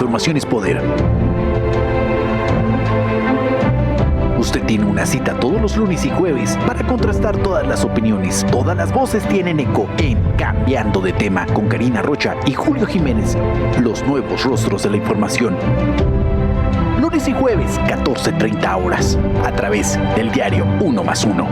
información es poder. Usted tiene una cita todos los lunes y jueves para contrastar todas las opiniones. Todas las voces tienen eco en Cambiando de Tema con Karina Rocha y Julio Jiménez, los nuevos rostros de la información. Lunes y jueves, 14:30 horas, a través del diario 1+1.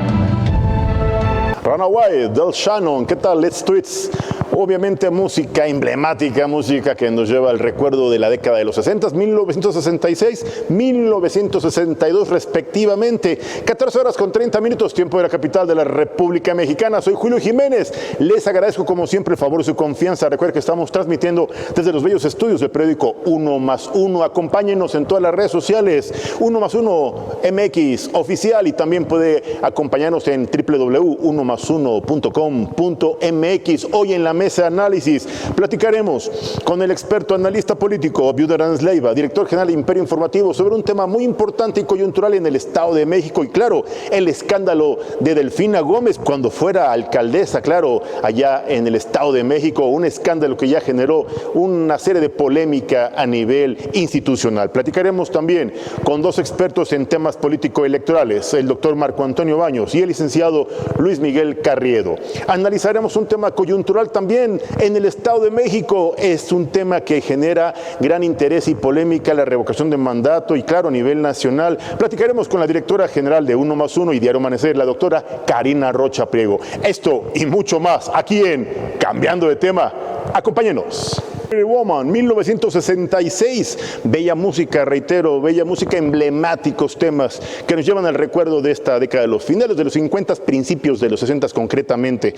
Runaway, Del Shannon, ¿qué tal? Let's Tweets. Obviamente música emblemática, música que nos lleva al recuerdo de la década de los 60, 1966, 1962 respectivamente. 14 horas con 30 minutos, tiempo de la capital de la República Mexicana. Soy Julio Jiménez. Les agradezco como siempre el favor y su confianza. Recuerden que estamos transmitiendo desde los bellos estudios del periódico 1+1. Acompáñenos en todas las redes sociales. 1+1 MX oficial y también puede acompañarnos en www.1+1.com.mx. Hoy en la mesa de análisis platicaremos con el experto analista político Abiud Hernández Leiva, director general de Imperio Informativo, sobre un tema muy importante y coyuntural en el Estado de México y claro, el escándalo de Delfina Gómez cuando fuera alcaldesa, claro, allá en el Estado de México, un escándalo que ya generó una serie de polémica a nivel institucional. Platicaremos también con dos expertos en temas político-electorales, el doctor Marco Antonio Baños y el licenciado Luis Miguel Carriedo. Analizaremos un tema coyuntural también en el Estado de México. Es un tema que genera gran interés y polémica, la revocación de mandato y claro, a nivel nacional. Platicaremos con la directora general de 1+1 y Diario Amanecer, la doctora Karina Rocha Priego. Esto y mucho más aquí en Cambiando de Tema. Acompáñenos. Woman, 1966, bella música, reitero, bella música, emblemáticos temas que nos llevan al recuerdo de esta década de los finales de los 50, principios de los 60 concretamente.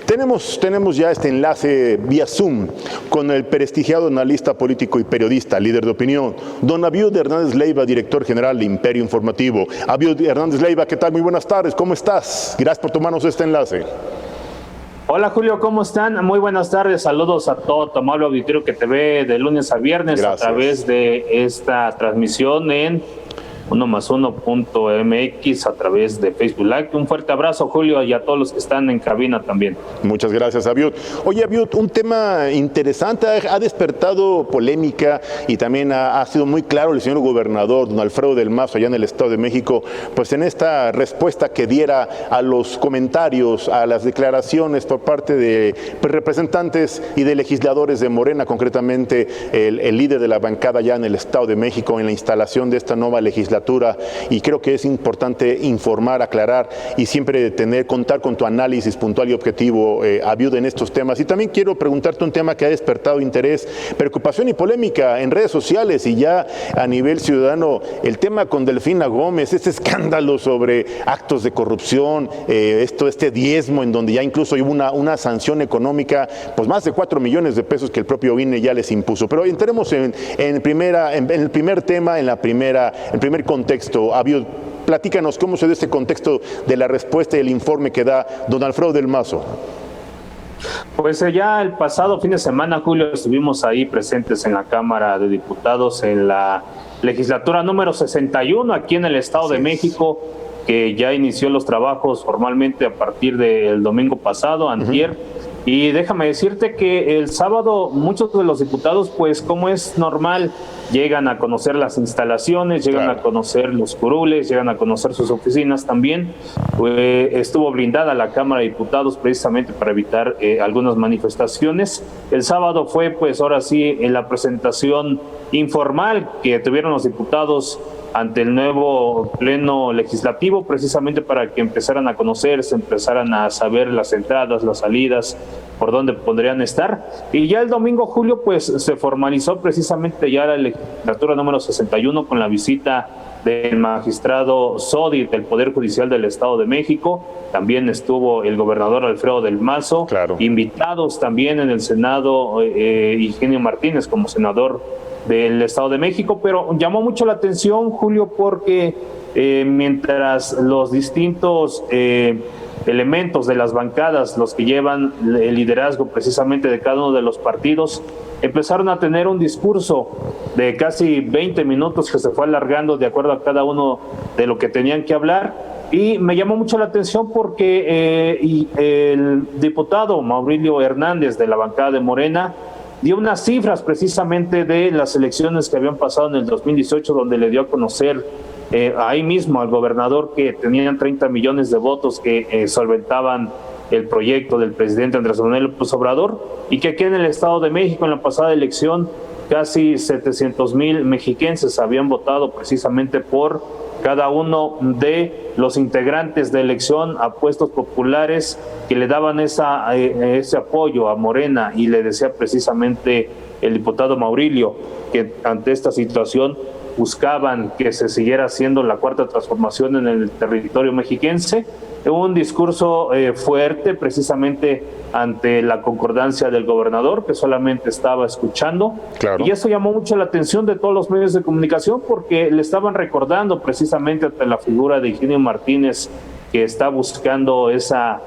Tenemos ya este enlace vía Zoom con el prestigiado analista político y periodista, líder de opinión, don Abiud Hernández Leiva, director general de Imperio Informativo. Abiud Hernández Leiva, ¿qué tal? Muy buenas tardes, ¿cómo estás? Gracias por tomarnos este enlace. Hola Julio, ¿cómo están? Muy buenas tardes, saludos a todo tu amable auditorio que te ve de lunes a viernes. Gracias. A través de esta transmisión en 1+1.mx a través de Facebook Live. Un fuerte abrazo, Julio, y a todos los que están en cabina también. Muchas gracias, Abiud. Oye, Abiud, un tema interesante, ha despertado polémica y también ha sido muy claro el señor gobernador, don Alfredo del Mazo, allá en el Estado de México, pues en esta respuesta que diera a los comentarios, a las declaraciones por parte de representantes y de legisladores de Morena, concretamente el líder de la bancada allá en el Estado de México, en la instalación de esta nueva legislatura. Y creo que es importante informar, aclarar y siempre contar con tu análisis puntual y objetivo, Abiud, en estos temas. Y también quiero preguntarte un tema que ha despertado interés, preocupación y polémica en redes sociales y ya a nivel ciudadano, el tema con Delfina Gómez, este escándalo sobre actos de corrupción, este diezmo en donde ya incluso hubo una sanción económica, pues más de 4 millones de pesos que el propio INE ya les impuso. Pero entremos en el primer tema, en el primer contexto. Abiud, platícanos cómo se da este contexto de la respuesta y el informe que da don Alfredo del Mazo. Pues ya el pasado fin de semana, Julio, estuvimos ahí presentes en la Cámara de Diputados en la legislatura número 61 aquí en el Estado de México, que ya inició los trabajos formalmente a partir del domingo pasado, antier. Y déjame decirte que el sábado muchos de los diputados, pues como es normal, llegan a conocer las instalaciones, llegan a conocer los curules, llegan a conocer sus oficinas también. Estuvo blindada la Cámara de Diputados precisamente para evitar algunas manifestaciones. El sábado fue, pues ahora sí, en la presentación informal que tuvieron los diputados ante el nuevo pleno legislativo, precisamente para que empezaran a conocerse, empezaran a saber las entradas, las salidas, por dónde podrían estar. Y ya el domingo, Julio, pues se formalizó precisamente ya la legislatura número 61 con la visita del magistrado Sodi del Poder Judicial del Estado de México. También estuvo el gobernador Alfredo del Mazo, invitados también en el Senado Higinio Martínez como senador del Estado de México, pero llamó mucho la atención, Julio, porque mientras los distintos elementos de las bancadas, los que llevan el liderazgo precisamente de cada uno de los partidos, empezaron a tener un discurso de casi 20 minutos que se fue alargando de acuerdo a cada uno de lo que tenían que hablar. Y me llamó mucho la atención porque el diputado Maurilio Hernández de la bancada de Morena dio unas cifras precisamente de las elecciones que habían pasado en el 2018, donde le dio a conocer ahí mismo al gobernador que tenían 30 millones de votos que solventaban el proyecto del presidente Andrés Manuel López Obrador, y que aquí en el Estado de México, en la pasada elección, casi 700,000 mexiquenses habían votado precisamente por cada uno de los integrantes de elección a puestos populares que le daban ese apoyo a Morena, y le decía precisamente el diputado Maurilio que ante esta situación buscaban que se siguiera haciendo la cuarta transformación en el territorio mexiquense. Un discurso fuerte precisamente ante la concordancia del gobernador, que solamente estaba escuchando. Claro. Y eso llamó mucho la atención de todos los medios de comunicación, porque le estaban recordando precisamente ante la figura de Higinio Martínez, que está buscando esa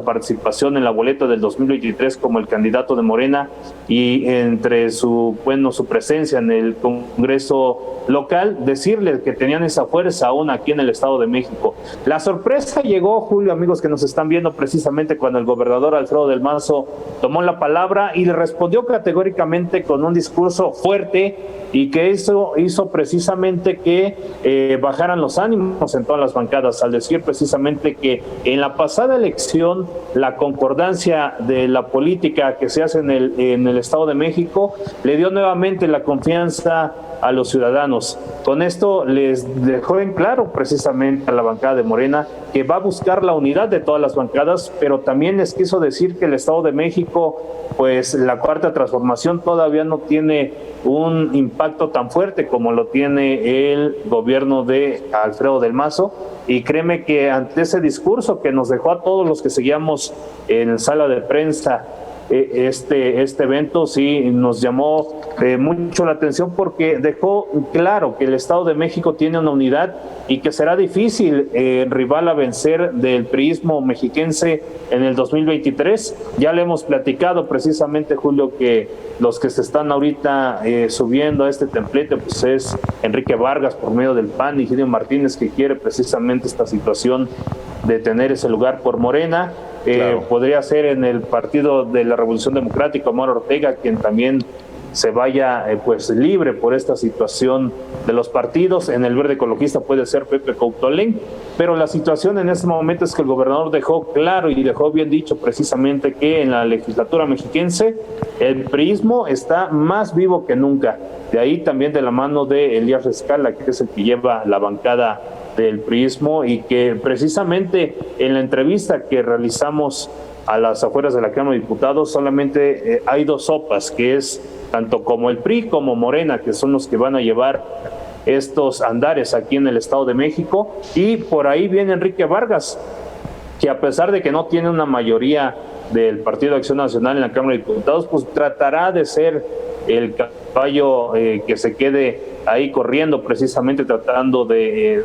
participación en la boleta del 2023 como el candidato de Morena, y entre su presencia en el Congreso local, decirle que tenían esa fuerza aún aquí en el Estado de México. La sorpresa llegó, Julio, amigos que nos están viendo, precisamente cuando el gobernador Alfredo del Mazo tomó la palabra y le respondió categóricamente con un discurso fuerte, y que eso hizo precisamente que bajaran los ánimos en todas las bancadas, al decir precisamente que en la pasada elección la concordancia de la política que se hace en el Estado de México le dio nuevamente la confianza a los ciudadanos. Con esto les dejó en claro precisamente a la bancada de Morena que va a buscar la unidad de todas las bancadas, pero también les quiso decir que el Estado de México, pues la cuarta transformación todavía no tiene un impacto tan fuerte como lo tiene el gobierno de Alfredo del Mazo, y créeme que ante ese discurso que nos dejó a todos los que seguíamos en sala de prensa este evento, sí nos llamó mucho la atención, porque dejó claro que el Estado de México tiene una unidad y que será difícil rival a vencer del priismo mexiquense en el 2023. Ya le hemos platicado precisamente, Julio, que los que se están ahorita subiendo a este templete pues es Enrique Vargas por medio del PAN, y Higinio Martínez, que quiere precisamente esta situación de tener ese lugar por Morena. Claro. Podría ser en el Partido de la Revolución Democrática Omar Ortega quien también se vaya pues libre por esta situación de los partidos. En el Verde Ecologista puede ser Pepe Coutolen, pero la situación en este momento es que el gobernador dejó claro y dejó bien dicho precisamente que en la legislatura mexiquense el priismo está más vivo que nunca. De ahí también de la mano de Elías Rescala, que es el que lleva la bancada del priismo, y que precisamente en la entrevista que realizamos a las afueras de la Cámara de Diputados solamente hay dos sopas, que es tanto como el PRI como Morena, que son los que van a llevar estos andares aquí en el Estado de México. Y por ahí viene Enrique Vargas, que a pesar de que no tiene una mayoría del Partido de Acción Nacional en la Cámara de Diputados, pues tratará de ser el caballo que se quede ahí corriendo, precisamente tratando de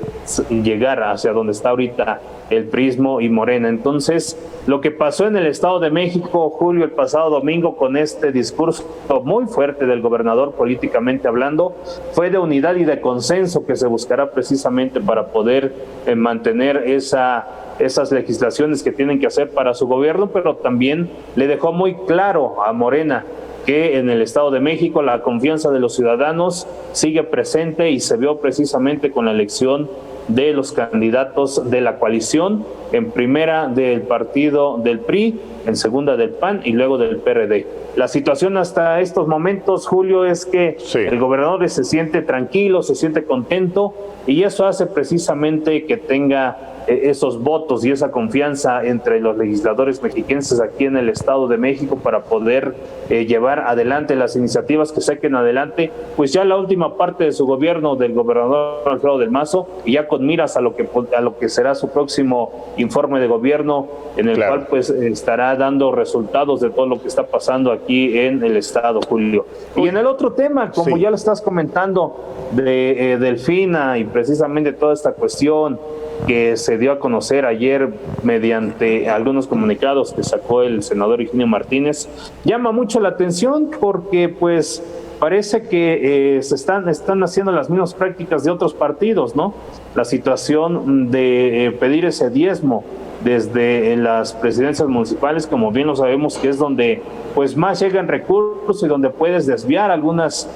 llegar hacia donde está ahorita el priismo y Morena. Entonces, lo que pasó en el Estado de México, Julio, el pasado domingo, con este discurso muy fuerte del gobernador políticamente hablando, fue de unidad y de consenso que se buscará precisamente para poder mantener esas legislaciones que tienen que hacer para su gobierno, pero también le dejó muy claro a Morena que en el Estado de México la confianza de los ciudadanos sigue presente, y se vio precisamente con la elección de los candidatos de la coalición, en primera del partido del PRI, en segunda del PAN y luego del PRD. La situación hasta estos momentos, Julio, es que el gobernador se siente tranquilo, se siente contento, y eso hace precisamente que tenga esos votos y esa confianza entre los legisladores mexiquenses aquí en el Estado de México para poder llevar adelante las iniciativas que saquen adelante, pues ya la última parte de su gobierno, del gobernador Alfredo del Mazo, y ya con miras a lo que será su próximo informe de gobierno, en el cual pues estará dando resultados de todo lo que está pasando aquí en el Estado, Julio. Y en el otro tema, como ya lo estás comentando, de Delfina, y precisamente toda esta cuestión que se dio a conocer ayer mediante algunos comunicados que sacó el senador Higinio Martínez, llama mucho la atención, porque pues parece que se están haciendo las mismas prácticas de otros partidos, ¿no? La situación de pedir ese diezmo desde las presidencias municipales, como bien lo sabemos, que es donde pues más llegan recursos y donde puedes desviar algunas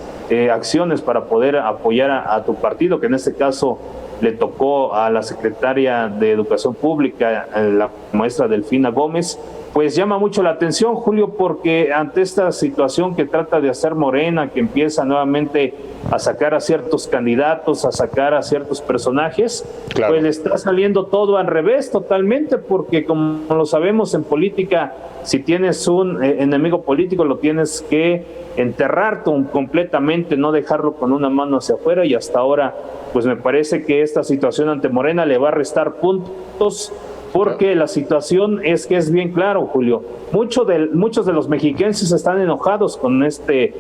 acciones para poder apoyar a tu partido, que en este caso le tocó a la secretaria de Educación Pública, la maestra Delfina Gómez. Pues llama mucho la atención, Julio, porque ante esta situación que trata de hacer Morena, que empieza nuevamente a sacar a ciertos candidatos, a sacar a ciertos personajes, claro, pues le está saliendo todo al revés totalmente, porque como lo sabemos en política, si tienes un enemigo político lo tienes que enterrar completamente, no dejarlo con una mano hacia afuera, y hasta ahora pues me parece que esta situación ante Morena le va a restar puntos, porque la situación es que es bien claro, Julio. Muchos de los mexiquenses están enojados con este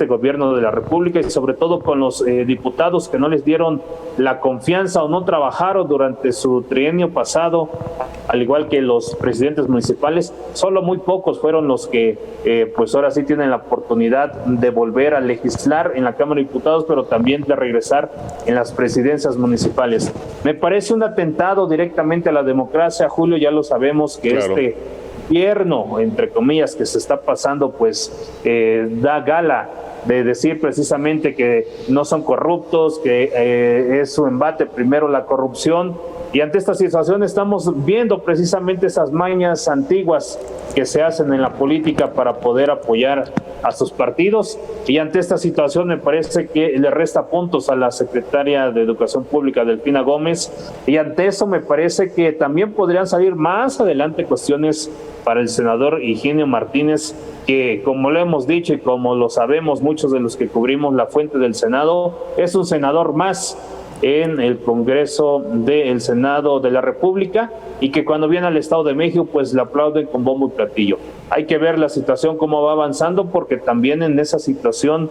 gobierno de la República y sobre todo con los diputados que no les dieron la confianza o no trabajaron durante su trienio pasado, al igual que los presidentes municipales. Solo muy pocos fueron los que pues ahora sí tienen la oportunidad de volver a legislar en la Cámara de Diputados, pero también de regresar en las presidencias municipales. Me parece un atentado directamente a la democracia, Julio. Ya lo sabemos que claro, este gobierno, entre comillas, que se está pasando, pues da gala de decir precisamente que no son corruptos, que es su embate primero la corrupción, y ante esta situación estamos viendo precisamente esas mañas antiguas que se hacen en la política para poder apoyar a sus partidos, y ante esta situación me parece que le resta puntos a la secretaria de Educación Pública, Delfina Gómez, y ante eso me parece que también podrían salir más adelante cuestiones para el senador Higinio Martínez, que como lo hemos dicho y como lo sabemos muchos de los que cubrimos la fuente del Senado, es un senador más en el Congreso del Senado de la República, y que cuando viene al Estado de México pues le aplauden con bombo y platillo. Hay que ver la situación cómo va avanzando, porque también en esa situación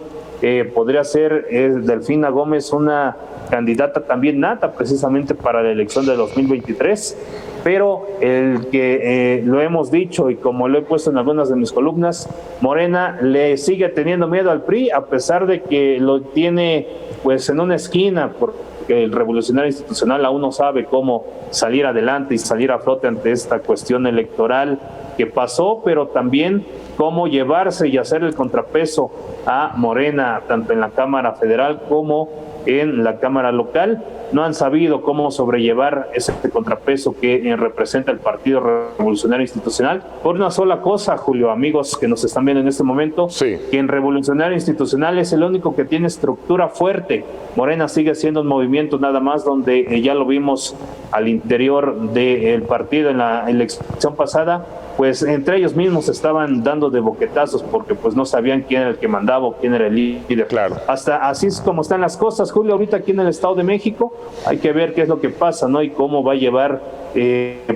podría ser Delfina Gómez una candidata también nata precisamente para la elección de 2023, pero el que lo hemos dicho y como lo he puesto en algunas de mis columnas, Morena le sigue teniendo miedo al PRI, a pesar de que lo tiene pues en una esquina, porque el Revolucionario Institucional aún no sabe cómo salir adelante y salir a flote ante esta cuestión electoral que pasó, pero también cómo llevarse y hacer el contrapeso a Morena, tanto en la Cámara Federal como en la Cámara Local. No han sabido cómo sobrellevar ese contrapeso que representa el Partido Revolucionario Institucional, por una sola cosa, Julio, amigos que nos están viendo en este momento, sí, que en Revolucionario Institucional es el único que tiene estructura fuerte. Morena sigue siendo un movimiento nada más donde ya lo vimos al interior del partido en la elección pasada, pues entre ellos mismos estaban dando de boquetazos porque pues no sabían quién era el que mandaba o quién era el líder. Claro. Hasta así es como están las cosas, Julio, ahorita aquí en el Estado de México. Hay que ver qué es lo que pasa, ¿no? Y cómo va a llevar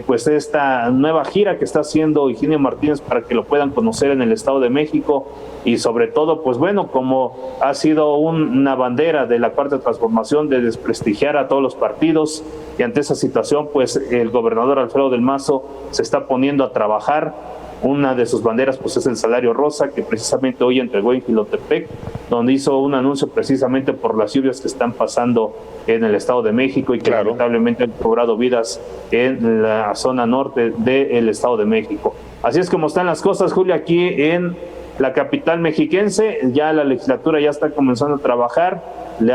pues esta nueva gira que está haciendo Higinio Martínez para que lo puedan conocer en el Estado de México, y sobre todo, pues bueno, como ha sido una bandera de la Cuarta Transformación de desprestigiar a todos los partidos, y ante esa situación, pues el gobernador Alfredo del Mazo se está poniendo a trabajar. Una de sus banderas pues es el salario rosa, que precisamente hoy entregó en Jilotepec, donde hizo un anuncio precisamente por las lluvias que están pasando en el Estado de México y que claro, lamentablemente han cobrado vidas en la zona norte del Estado de México. Así es como están las cosas, Julio, aquí en la capital mexiquense. Ya la legislatura ya está comenzando a trabajar,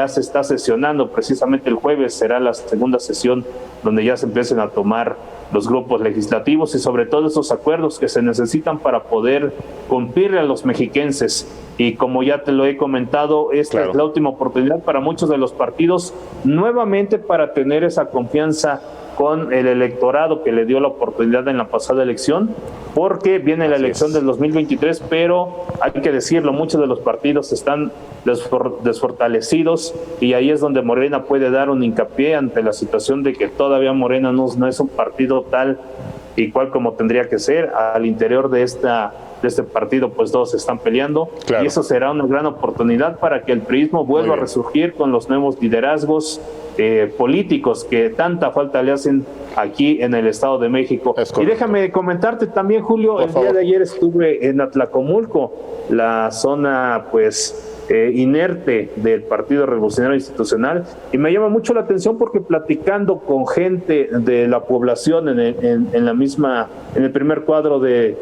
se está sesionando, precisamente el jueves será la segunda sesión donde ya se empiecen a tomar los grupos legislativos y sobre todo esos acuerdos que se necesitan para poder cumplirle a los mexiquenses. Y como ya te lo he comentado, esta claro, es la última oportunidad para muchos de los partidos nuevamente para tener esa confianza con el electorado que le dio la oportunidad en la pasada elección, porque viene la elección del 2023, pero hay que decirlo, muchos de los partidos están desfortalecidos, y ahí es donde Morena puede dar un hincapié ante la situación de que todavía Morena no es un partido tal y cual como tendría que ser. Al interior de este partido pues todos están peleando, claro, y eso será una gran oportunidad para que el priismo vuelva a resurgir con los nuevos liderazgos políticos que tanta falta le hacen aquí en el Estado de México. Y déjame comentarte también, Julio, el día de ayer estuve en Atlacomulco, la zona pues inerte del Partido Revolucionario Institucional, y me llama mucho la atención porque platicando con gente de la población en el primer cuadro de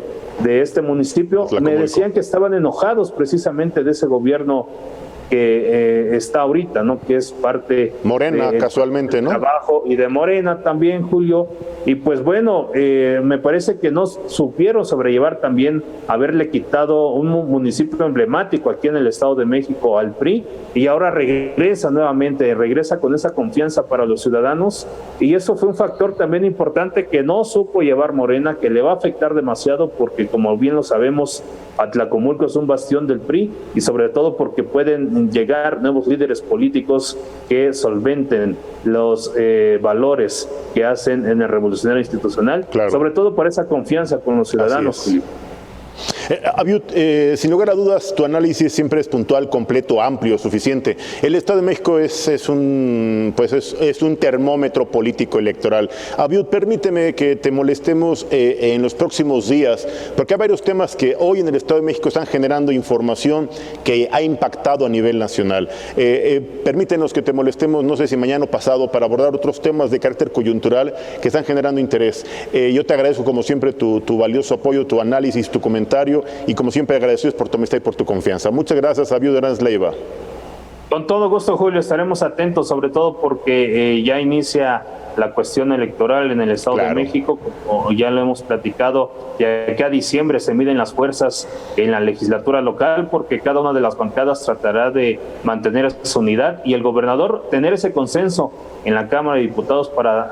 este municipio, me decían que estaban enojados precisamente de ese gobierno que está ahorita, ¿no? Que es parte Morena, casualmente, ¿no? Trabajo y de Morena también, Julio. Y pues bueno, me parece que no supieron sobrellevar también haberle quitado un municipio emblemático aquí en el Estado de México al PRI, y ahora regresa nuevamente, regresa con esa confianza para los ciudadanos, y eso fue un factor también importante que no supo llevar Morena, que le va a afectar demasiado porque, como bien lo sabemos, Atlacomulco es un bastión del PRI, y sobre todo porque pueden llegar nuevos líderes políticos que solventen los valores que hacen en el revolucionario institucional, claro, sobre todo por esa confianza con los ciudadanos, Julio. Abiud, sin lugar a dudas, tu análisis siempre es puntual, completo, amplio, suficiente. El Estado de México es un termómetro político electoral. Abiud, permíteme que te molestemos en los próximos días, porque hay varios temas que hoy en el Estado de México están generando información que ha impactado a nivel nacional. Permítenos que te molestemos, no sé si mañana o pasado, para abordar otros temas de carácter coyuntural que están generando interés. Yo te agradezco, como siempre, tu valioso apoyo, tu análisis, tu comentario, y como siempre agradecidos por tu amistad y por tu confianza. Muchas gracias, Abiud Hernández Leiva. Con todo gusto, Julio, estaremos atentos, sobre todo porque ya inicia la cuestión electoral en el Estado de México, como ya lo hemos platicado, de aquí a diciembre se miden las fuerzas en la legislatura local, porque cada una de las bancadas tratará de mantener esa unidad y el gobernador tener ese consenso en la Cámara de Diputados para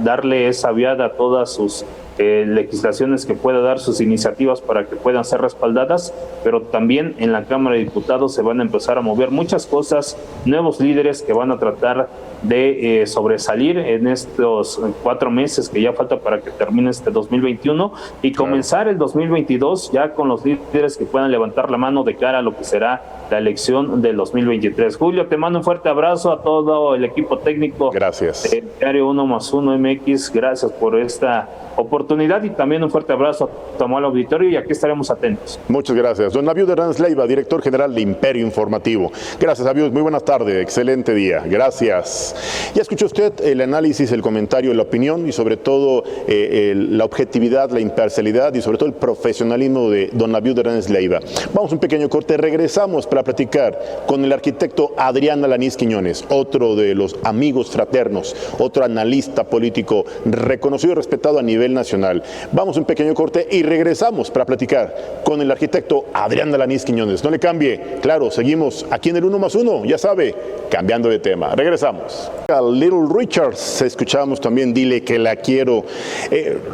darle esa viada a todas sus legislaciones que pueda dar, sus iniciativas para que puedan ser respaldadas, pero también en la Cámara de Diputados se van a empezar a mover muchas cosas, nuevos líderes que van a tratar de sobresalir en estos 4 meses que ya falta para que termine este 2021 y comenzar el 2022 ya con los líderes que puedan levantar la mano de cara a lo que será la elección del 2023. Julio, te mando un fuerte abrazo a todo el equipo técnico. Gracias. De Diario 1+1 MX, gracias por esta oportunidad y también un fuerte abrazo a tu amable auditorio, y aquí estaremos atentos. Muchas gracias. Don Abiud Hernández Leiva, director general de Imperio Informativo. Gracias, Abiud. Muy buenas tardes. Excelente día. Gracias. Ya escuchó usted el análisis, el comentario, la opinión y sobre todo la objetividad, la imparcialidad y sobre todo el profesionalismo de don Abiud Hernández Leiva. Vamos a un pequeño corte. Regresamos para platicar con el arquitecto Adrián Alanís Quiñones, otro de los amigos fraternos, otro analista político reconocido y respetado a nivel nacional. Vamos a un pequeño corte y regresamos para platicar con el arquitecto Adrián Alanís Quiñones. No le cambie, claro, seguimos aquí en el 1+1, ya sabe, cambiando de tema. Regresamos. A Little Richards, escuchamos también Dile que la quiero.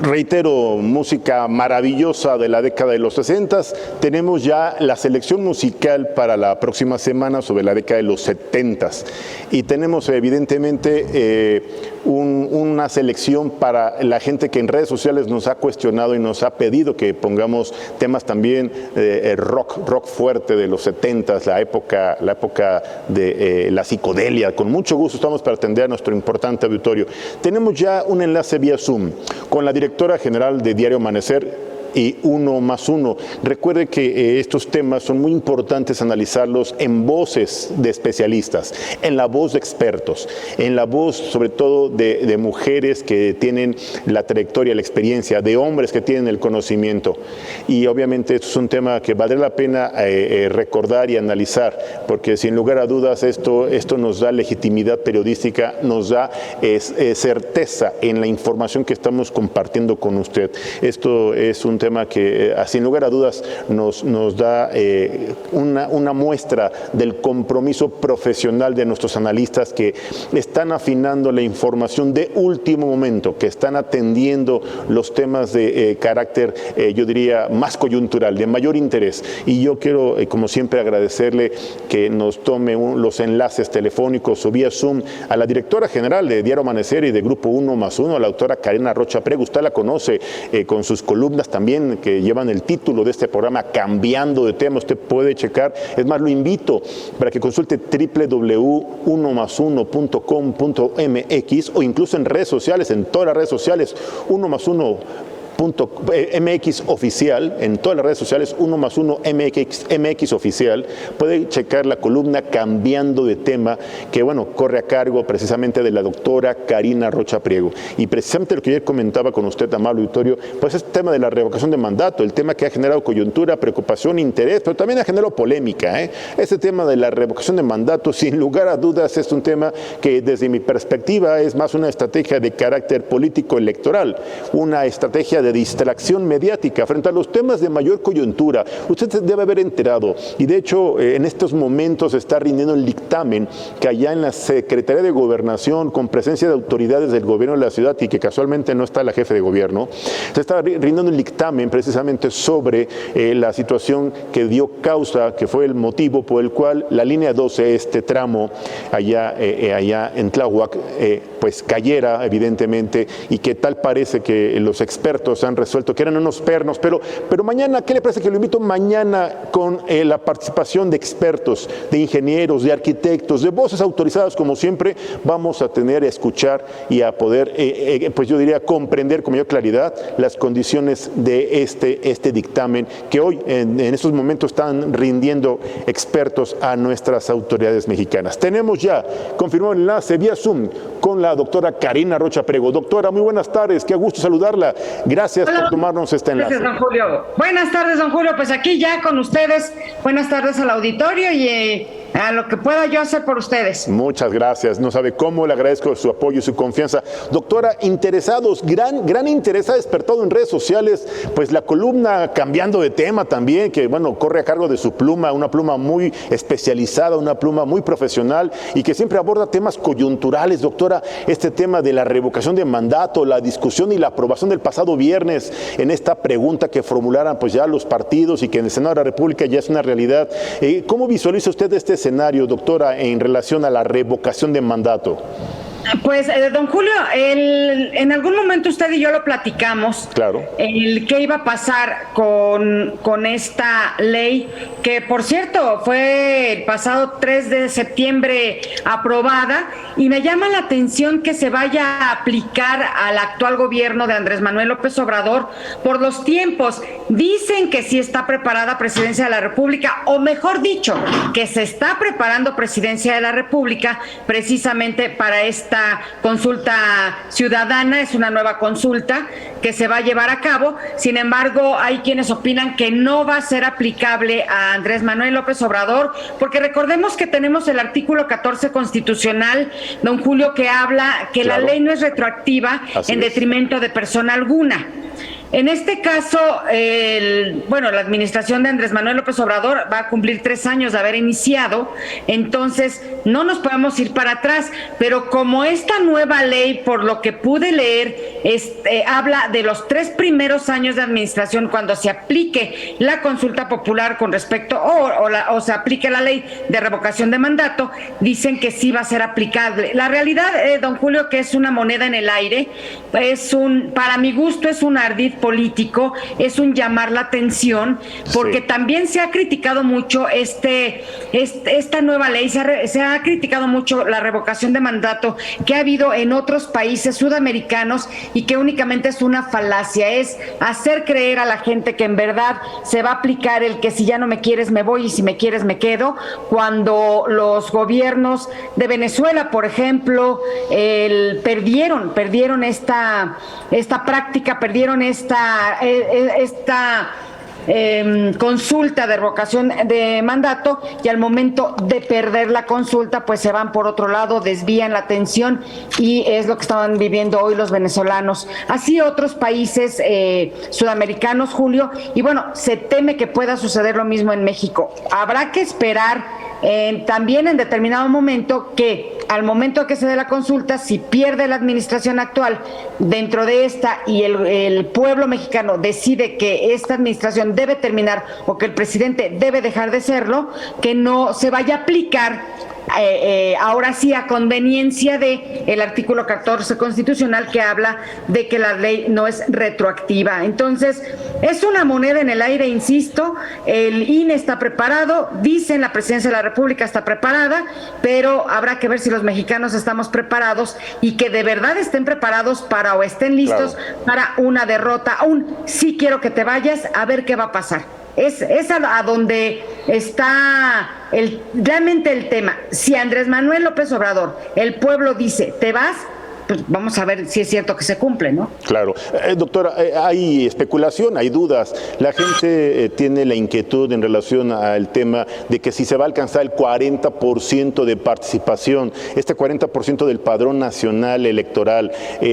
Reitero, música maravillosa de la década de los 60. Tenemos ya la selección musical para la próxima semana sobre la década de los 70. Y tenemos evidentemente una selección para la gente que en redes sociales nos ha cuestionado y nos ha pedido que pongamos temas también rock fuerte de los 70s, la época de la psicodelia. Con mucho gusto estamos para atender a nuestro importante auditorio. Tenemos ya un enlace vía Zoom con la directora general de Diario Amanecer y 1+1. Recuerde que estos temas son muy importantes analizarlos en voces de especialistas, en la voz de expertos, en la voz sobre todo de mujeres que tienen la trayectoria, la experiencia, de hombres que tienen el conocimiento. Y obviamente esto es un tema que valdría la pena recordar y analizar, porque sin lugar a dudas esto nos da legitimidad periodística, nos da certeza en la información que estamos compartiendo con usted. Esto es un tema que sin lugar a dudas nos da una muestra del compromiso profesional de nuestros analistas que están afinando la información de último momento, que están atendiendo los temas de carácter, yo diría, más coyuntural, de mayor interés. Y yo quiero, como siempre, agradecerle que nos tome los enlaces telefónicos o vía Zoom a la directora general de Diario Amanecer y de Grupo 1+1, a la doctora Karina Rocha Prego. Usted la conoce con sus columnas también que llevan el título de este programa, Cambiando de Tema. Usted puede checar, es más, lo invito para que consulte www.1más1.com.mx o incluso en redes sociales, en todas las redes sociales, 1+1 MX oficial, en todas las redes sociales, 1+1 MX oficial, puede checar la columna Cambiando de Tema, que bueno, corre a cargo precisamente de la doctora Karina Rocha Priego. Y precisamente lo que yo comentaba con usted, amable auditorio, pues es el tema de la revocación de mandato, el tema que ha generado coyuntura, preocupación, interés, pero también ha generado polémica. Este tema de la revocación de mandato, sin lugar a dudas, es un tema que desde mi perspectiva es más una estrategia de carácter político electoral, una estrategia de distracción mediática frente a los temas de mayor coyuntura. Usted se debe haber enterado, y de hecho en estos momentos se está rindiendo el dictamen que allá en la Secretaría de Gobernación, con presencia de autoridades del gobierno de la ciudad y que casualmente no está la jefe de gobierno, se está rindiendo el dictamen precisamente sobre la situación que dio causa, que fue el motivo por el cual la línea 12, este tramo allá en Tláhuac, pues cayera evidentemente, y que tal parece que los expertos han resuelto que eran unos pernos, pero mañana, ¿qué le parece que lo invito mañana con la participación de expertos, de ingenieros, de arquitectos, de voces autorizadas como siempre? Vamos a tener a escuchar y a poder, pues yo diría, comprender con mayor claridad las condiciones de este dictamen que hoy en estos momentos están rindiendo expertos a nuestras autoridades mexicanas. Tenemos ya confirmado el enlace vía Zoom con la doctora Karina Rocha Priego. Doctora, muy buenas tardes, qué gusto saludarla. Gracias por tomarnos este enlace. Gracias, don Julio. Buenas tardes, don Julio. Pues aquí ya con ustedes. Buenas tardes al auditorio y a lo que pueda yo hacer por ustedes. Muchas gracias. No sabe cómo le agradezco su apoyo y su confianza. Doctora, interesados, gran interés ha despertado en redes sociales, pues la columna Cambiando de Tema también, que bueno, corre a cargo de su pluma, una pluma muy especializada, una pluma muy profesional y que siempre aborda temas coyunturales. Doctora, este tema de la revocación de mandato, la discusión y la aprobación del pasado viernes en esta pregunta que formularan pues ya los partidos y que en el Senado de la República ya es una realidad. ¿Cómo visualiza usted este escenario, doctora, en relación a la revocación de mandato? Pues, don Julio, en algún momento usted y yo lo platicamos. Claro. ¿Qué iba a pasar con esta ley? Que, por cierto, fue el pasado 3 de septiembre aprobada, y me llama la atención que se vaya a aplicar al actual gobierno de Andrés Manuel López Obrador por los tiempos. Dicen que sí está preparada Presidencia de la República, o mejor dicho, que se está preparando Presidencia de la República precisamente para esta consulta ciudadana. Es una nueva consulta que se va a llevar a cabo. Sin embargo, hay quienes opinan que no va a ser aplicable a Andrés Manuel López Obrador, porque recordemos que tenemos el artículo 14 constitucional, don Julio, que habla que la ley no es retroactiva en detrimento de persona alguna. En este caso, la administración de Andrés Manuel López Obrador va a cumplir 3 años de haber iniciado, entonces no nos podemos ir para atrás, pero como esta nueva ley, por lo que pude leer, habla de los 3 primeros años de administración cuando se aplique la consulta popular con respecto, o se aplique la ley de revocación de mandato, dicen que sí va a ser aplicable. La realidad, don Julio, que es una moneda en el aire, para mi gusto es un ardid político, es un llamar la atención, porque también se ha criticado mucho esta nueva ley, se ha criticado mucho la revocación de mandato que ha habido en otros países sudamericanos y que únicamente es una falacia, es hacer creer a la gente que en verdad se va a aplicar el que si ya no me quieres me voy y si me quieres me quedo, cuando los gobiernos de Venezuela, por ejemplo, perdieron esta práctica, perdieron esta consulta de revocación de mandato, y al momento de perder la consulta pues se van por otro lado, desvían la atención, y es lo que estaban viviendo hoy los venezolanos. Así otros países sudamericanos, Julio, y bueno, se teme que pueda suceder lo mismo en México. Habrá que esperar también en determinado momento que al momento que se dé la consulta, si pierde la administración actual dentro de esta y el pueblo mexicano decide que esta administración debe terminar o que el presidente debe dejar de serlo, que no se vaya a aplicar ahora sí a conveniencia de el artículo 14 constitucional que habla de que la ley no es retroactiva. Entonces, es una moneda en el aire, insisto, el INE está preparado, dicen la Presidencia de la República está preparada, pero habrá que ver si los mexicanos estamos preparados y que de verdad estén preparados para o estén listos para una derrota. Aún sí quiero que te vayas a ver qué va a pasar. Es a donde está realmente el tema. Si Andrés Manuel López Obrador, el pueblo dice, te vas, pues vamos a ver si es cierto que se cumple, ¿no? Claro. Doctora, hay especulación, hay dudas. La gente tiene la inquietud en relación al tema de que si se va a alcanzar el 40% de participación, este 40% del padrón nacional electoral,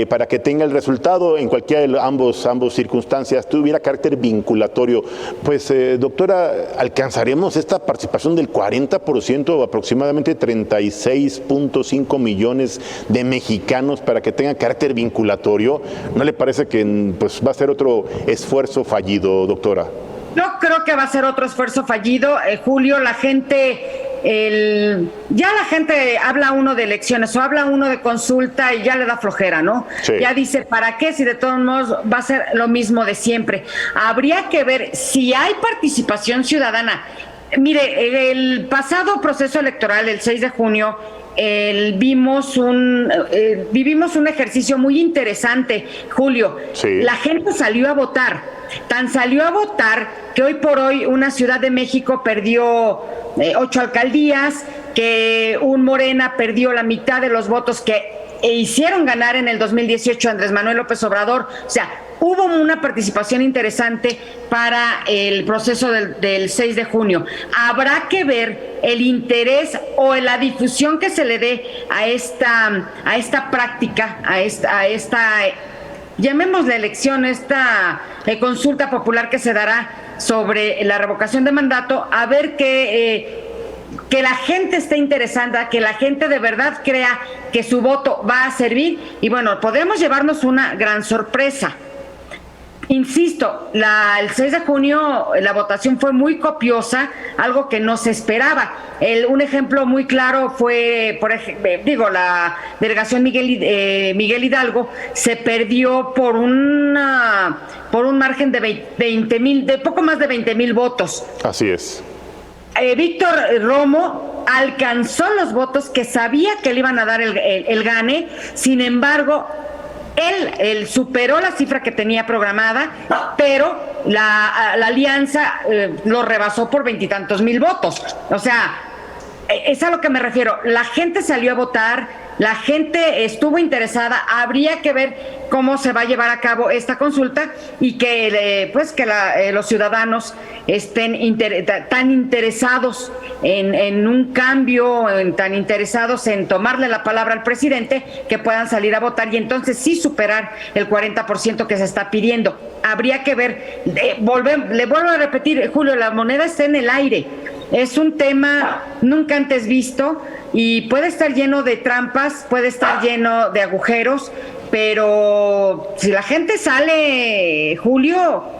para que tenga el resultado en cualquiera de ambos circunstancias, tuviera carácter vinculatorio. Pues, doctora, ¿alcanzaremos esta participación del 40% o aproximadamente 36.5 millones de mexicanos para que tenga carácter vinculatorio? ¿No le parece que pues va a ser otro esfuerzo fallido, doctora? No creo que va a ser otro esfuerzo fallido, Julio. La gente habla uno de elecciones o habla uno de consulta y ya le da flojera, ¿no? Sí. Ya dice, ¿para qué? Si de todos modos va a ser lo mismo de siempre. Habría que ver si hay participación ciudadana. Mire, el pasado proceso electoral, el 6 de junio, vivimos un ejercicio muy interesante, Julio. Sí. La gente salió a votar, tan salió a votar que hoy por hoy una Ciudad de México perdió 8 alcaldías, que un Morena perdió la mitad de los votos que hicieron ganar en el 2018 a Andrés Manuel López Obrador. O sea, hubo una participación interesante para el proceso del 6 de junio. Habrá que ver el interés o la difusión que se le dé a esta práctica, a esta llamémosle elección, esta consulta popular que se dará sobre la revocación de mandato, a ver que la gente esté interesada, que la gente de verdad crea que su voto va a servir y bueno, podemos llevarnos una gran sorpresa. Insisto, el 6 de junio la votación fue muy copiosa, algo que no se esperaba. Un ejemplo muy claro fue, la delegación Miguel Hidalgo se perdió por un margen de poco más de 20,000 votos. Así es. Víctor Romo alcanzó los votos que sabía que le iban a dar el gane, sin embargo, él superó la cifra que tenía programada, pero la alianza lo rebasó por 20 y tantos mil votos. O sea, es a lo que me refiero. La gente salió a votar, la gente estuvo interesada. Habría que ver cómo se va a llevar a cabo esta consulta y que los ciudadanos estén tan interesados en un cambio, tan interesados en tomarle la palabra al presidente, que puedan salir a votar y entonces sí superar el 40% que se está pidiendo. Habría que ver, le vuelvo a repetir, Julio, la moneda está en el aire. Es un tema nunca antes visto y puede estar lleno de trampas, puede estar lleno de agujeros, pero si la gente sale, Julio,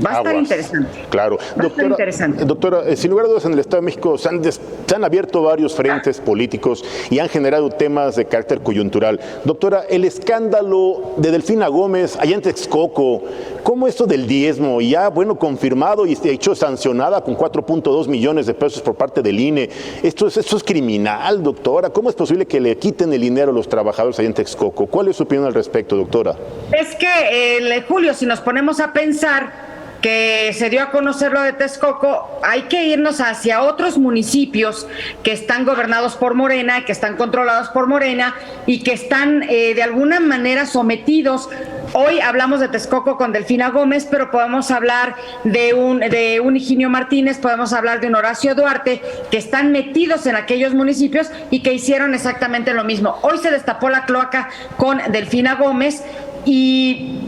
va a estar interesante. Claro. Doctora, sin lugar a dudas, en el Estado de México se han abierto varios frentes políticos y han generado temas de carácter coyuntural. Doctora, el escándalo de Delfina Gómez allá en Texcoco, ¿cómo esto del diezmo? Ya, confirmado y hecho sancionada con 4.2 millones de pesos por parte del INE. Esto es criminal, doctora. ¿Cómo es posible que le quiten el dinero a los trabajadores allá en Texcoco? ¿Cuál es su opinión al respecto, doctora? Es que, Julio, si nos ponemos a pensar que se dio a conocer lo de Texcoco, hay que irnos hacia otros municipios que están gobernados por Morena, que están controlados por Morena y que están de alguna manera sometidos. Hoy hablamos de Texcoco con Delfina Gómez, pero podemos hablar de un Higinio Martínez, podemos hablar de un Horacio Duarte, que están metidos en aquellos municipios y que hicieron exactamente lo mismo. Hoy se destapó la cloaca con Delfina Gómez y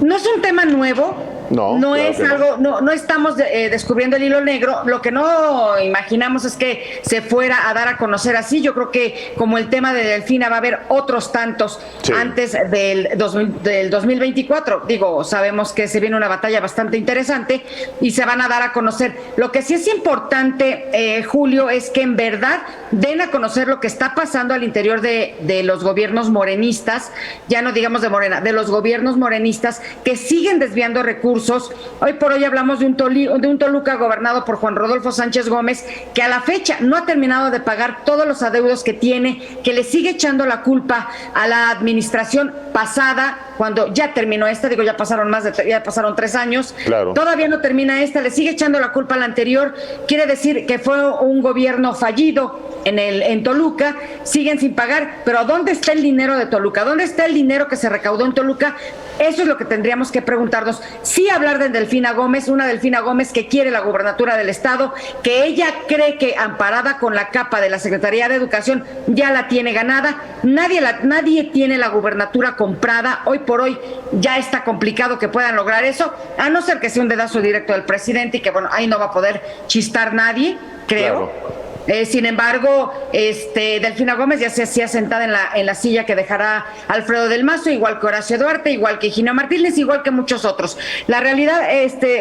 no es un tema nuevo. No No claro es que no. algo, no estamos descubriendo el hilo negro. Lo que no imaginamos es que se fuera a dar a conocer así. Yo creo que como el tema de Delfina va a haber otros tantos Sí. antes del 2024. Digo, sabemos que se viene una batalla bastante interesante y se van a dar a conocer. Lo que sí es importante, Julio, es que en verdad den a conocer lo que está pasando al interior de los gobiernos morenistas, ya no digamos de Morena, de los gobiernos morenistas que siguen desviando recursos. Hoy por hoy hablamos de un Toluca gobernado por Juan Rodolfo Sánchez Gómez, que a la fecha no ha terminado de pagar todos los adeudos que tiene, que le sigue echando la culpa a la administración pasada, cuando ya terminó esta, digo, ya pasaron 3 años, Claro. Todavía no termina esta, le sigue echando la culpa a la anterior. Quiere decir que fue un gobierno fallido en Toluca, siguen sin pagar, pero ¿dónde está el dinero de Toluca? ¿Dónde está el dinero que se recaudó en Toluca? Eso es lo que tendríamos que preguntarnos. Sí, hablar de Delfina Gómez, una Delfina Gómez que quiere la gubernatura del estado, que ella cree que amparada con la capa de la Secretaría de Educación ya la tiene ganada. Nadie tiene la gubernatura comprada. Hoy por hoy ya está complicado que puedan lograr eso, a no ser que sea un dedazo directo del presidente y que, bueno, ahí no va a poder chistar nadie, creo. Claro. Sin embargo, Delfina Gómez ya se hacía sentada en la silla que dejará Alfredo del Mazo, igual que Horacio Duarte, igual que Higinio Martínez, igual que muchos otros. La realidad,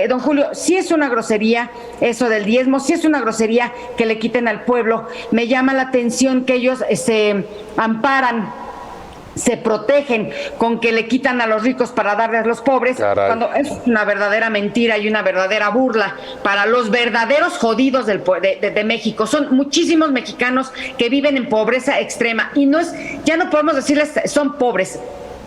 don Julio, sí es una grosería eso del diezmo, sí es una grosería que le quiten al pueblo. Me llama la atención que ellos se amparan, se protegen con que le quitan a los ricos para darles a los pobres, Caray. cuando es una verdadera mentira y una verdadera burla para los verdaderos jodidos de México. Son muchísimos mexicanos que viven en pobreza extrema y ya no podemos decirles son pobres.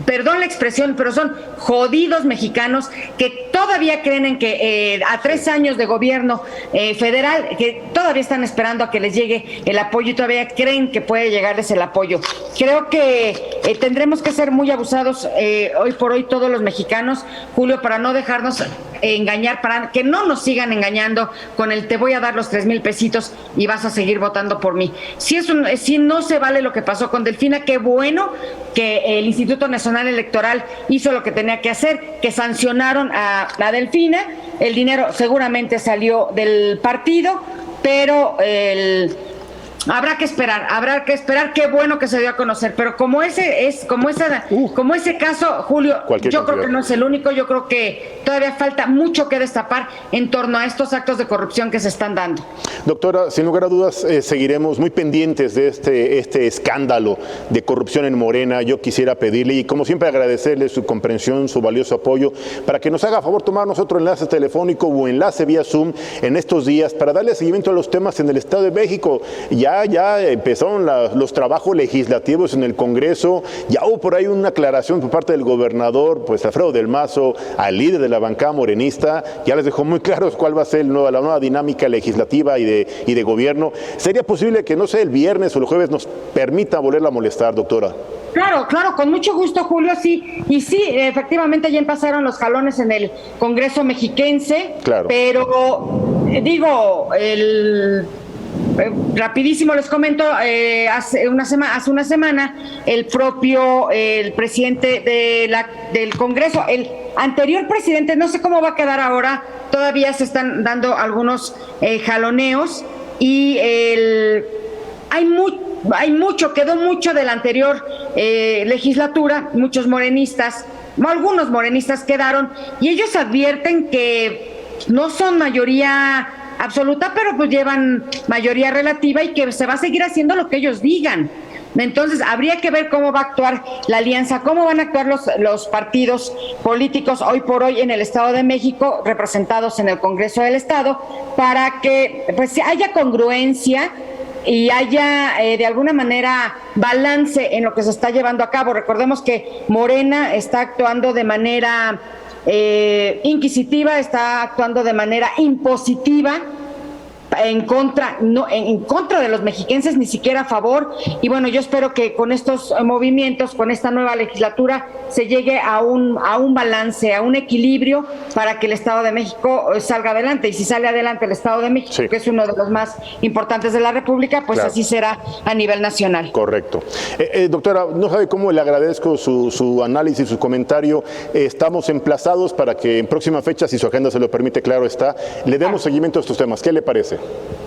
Perdón la expresión, pero son jodidos mexicanos que todavía creen en que a 3 años de gobierno federal, que todavía están esperando a que les llegue el apoyo y todavía creen que puede llegarles el apoyo. Creo que tendremos que ser muy abusados hoy por hoy todos los mexicanos, Julio, para no dejarnos engañar, para que no nos sigan engañando con el te voy a dar los 3,000 pesitos y vas a seguir votando por mí. Si no se vale lo que pasó con Delfina, qué bueno que el Instituto Nacional Electoral hizo lo que tenía que hacer, que sancionaron a Delfina. El dinero seguramente salió del partido, pero habrá que esperar, qué bueno que se dio a conocer, pero como ese caso, Julio, yo creo que no es el único. Yo creo que todavía falta mucho que destapar en torno a estos actos de corrupción que se están dando. Doctora, sin lugar a dudas, seguiremos muy pendientes de este escándalo de corrupción en Morena. Yo quisiera pedirle, y como siempre agradecerle su comprensión, su valioso apoyo, para que nos haga a favor tomarnos otro enlace telefónico o enlace vía Zoom en estos días para darle seguimiento a los temas en el Estado de México. Ya empezaron los trabajos legislativos en el Congreso, ya hubo por ahí una aclaración por parte del gobernador, pues Alfredo del Mazo, al líder de la bancada morenista, ya les dejó muy claros cuál va a ser la nueva dinámica legislativa y de gobierno. ¿Sería posible que, no sé, el viernes o el jueves nos permita volverla a molestar, doctora? Claro, con mucho gusto, Julio, sí. Y sí, efectivamente ya empezaron los jalones en el Congreso mexiquense, claro. Pero rapidísimo les comento, hace una semana el presidente del Congreso, el anterior presidente, no sé cómo va a quedar ahora, todavía se están dando algunos jaloneos y quedó mucho de la anterior legislatura, algunos morenistas quedaron y ellos advierten que no son mayoría absoluta, pero pues llevan mayoría relativa y que se va a seguir haciendo lo que ellos digan. Entonces, habría que ver cómo va a actuar la alianza, cómo van a actuar los partidos políticos hoy por hoy en el Estado de México, representados en el Congreso del Estado, para que pues haya congruencia y haya de alguna manera balance en lo que se está llevando a cabo. Recordemos que Morena está actuando de manera inquisitiva, está actuando de manera impositiva en contra, no, en contra de los mexiquenses, ni siquiera a favor. Y bueno, yo espero que con estos movimientos, con esta nueva legislatura, se llegue a un balance, a un equilibrio para que el Estado de México salga adelante. Y si sale adelante el Estado de México, sí, que es uno de los más importantes de la República, pues claro, así será a nivel nacional. Correcto. Doctora, no sabe cómo le agradezco su análisis, su comentario. Estamos emplazados para que en próxima fecha, si su agenda se lo permite, claro está, le demos seguimiento a estos temas. ¿Qué le parece?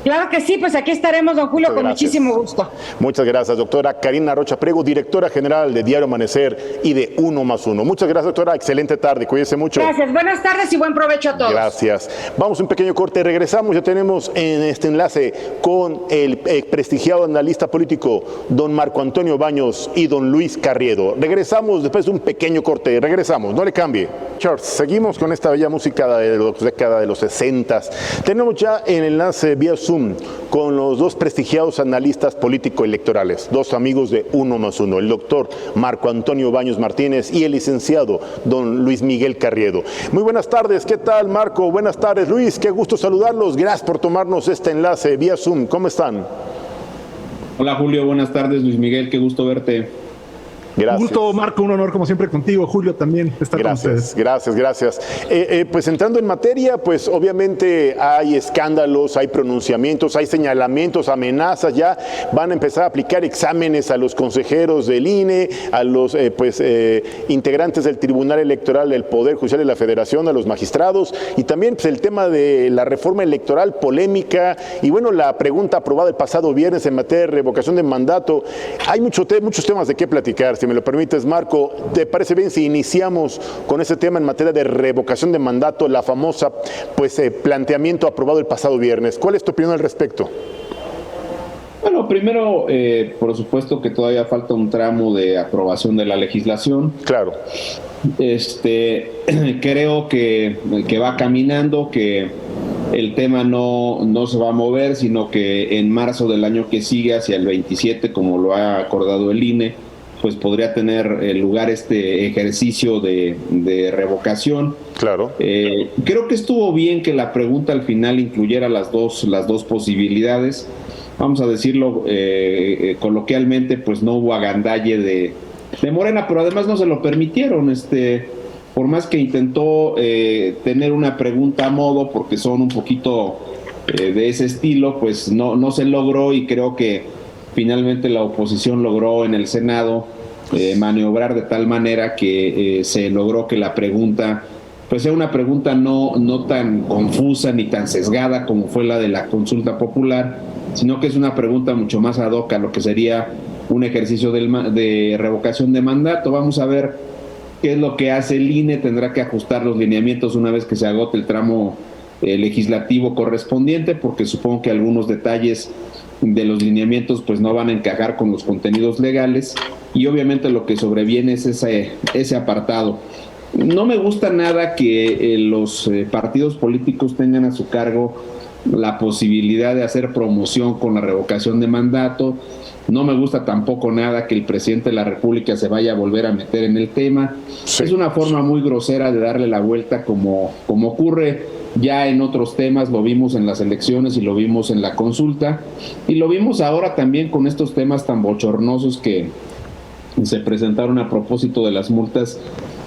Claro que sí, pues aquí estaremos, don Julio, con muchísimo gusto. Muchas gracias, doctora Karina Rocha Priego, directora general de Diario Amanecer y de 1+1. Muchas gracias, doctora. Excelente tarde. Cuídese mucho. Gracias. Buenas tardes y buen provecho a todos. Gracias. Vamos a un pequeño corte. Regresamos. Ya tenemos en este enlace con el prestigiado analista político, don Marco Antonio Baños y don Luis Carriedo. Regresamos después de un pequeño corte. Regresamos. No le cambie. Charles, seguimos con esta bella música de la década de los 60. Tenemos ya el enlace vía Zoom con los dos prestigiados analistas político-electorales, dos amigos de 1+1, el doctor Marco Antonio Baños Martínez y el licenciado don Luis Miguel Carriedo. Muy buenas tardes, ¿qué tal, Marco? Buenas tardes, Luis, qué gusto saludarlos, gracias por tomarnos este enlace vía Zoom, ¿cómo están? Hola Julio, buenas tardes, Luis Miguel, qué gusto verte. Gracias. Un gusto, Marco, un honor como siempre contigo, Julio también estar con ustedes. Gracias. Pues entrando en materia, pues obviamente hay escándalos, hay pronunciamientos, hay señalamientos, amenazas, ya van a empezar a aplicar exámenes a los consejeros del INE, a los integrantes del Tribunal Electoral del Poder Judicial de la Federación, a los magistrados, y también pues el tema de la reforma electoral polémica, y bueno, la pregunta aprobada el pasado viernes en materia de revocación de mandato. Hay muchos temas de qué platicar. Si me lo permites, Marco, ¿te parece bien si iniciamos con ese tema en materia de revocación de mandato, la famosa planteamiento aprobado el pasado viernes? ¿Cuál es tu opinión al respecto? Bueno, primero, por supuesto que todavía falta un tramo de aprobación de la legislación. Claro. Creo que va caminando, que el tema no se va a mover, sino que en marzo del año que sigue, hacia el 27, como lo ha acordado el INE, pues podría tener lugar este ejercicio de revocación. Claro. Creo que estuvo bien que la pregunta al final incluyera las dos posibilidades. Vamos a decirlo coloquialmente, pues no hubo agandalle de Morena, pero además no se lo permitieron. Por más que intentó tener una pregunta a modo, porque son un poquito de ese estilo, pues no se logró, y creo que finalmente la oposición logró en el Senado maniobrar de tal manera que se logró que la pregunta pues sea una pregunta no tan confusa ni tan sesgada como fue la de la consulta popular, sino que es una pregunta mucho más ad hoc a lo que sería un ejercicio de revocación de mandato. Vamos a ver qué es lo que hace el INE. Tendrá que ajustar los lineamientos una vez que se agote el tramo legislativo correspondiente, porque supongo que algunos detalles de los lineamientos pues no van a encajar con los contenidos legales, y obviamente lo que sobreviene es ese apartado. No me gusta nada que los partidos políticos tengan a su cargo la posibilidad de hacer promoción con la revocación de mandato. No me gusta tampoco nada que el presidente de la República se vaya a volver a meter en el tema. Sí. Es una forma muy grosera de darle la vuelta, como ocurre ya en otros temas. Lo vimos en las elecciones y lo vimos en la consulta, y lo vimos ahora también con estos temas tan bochornosos que se presentaron a propósito de las multas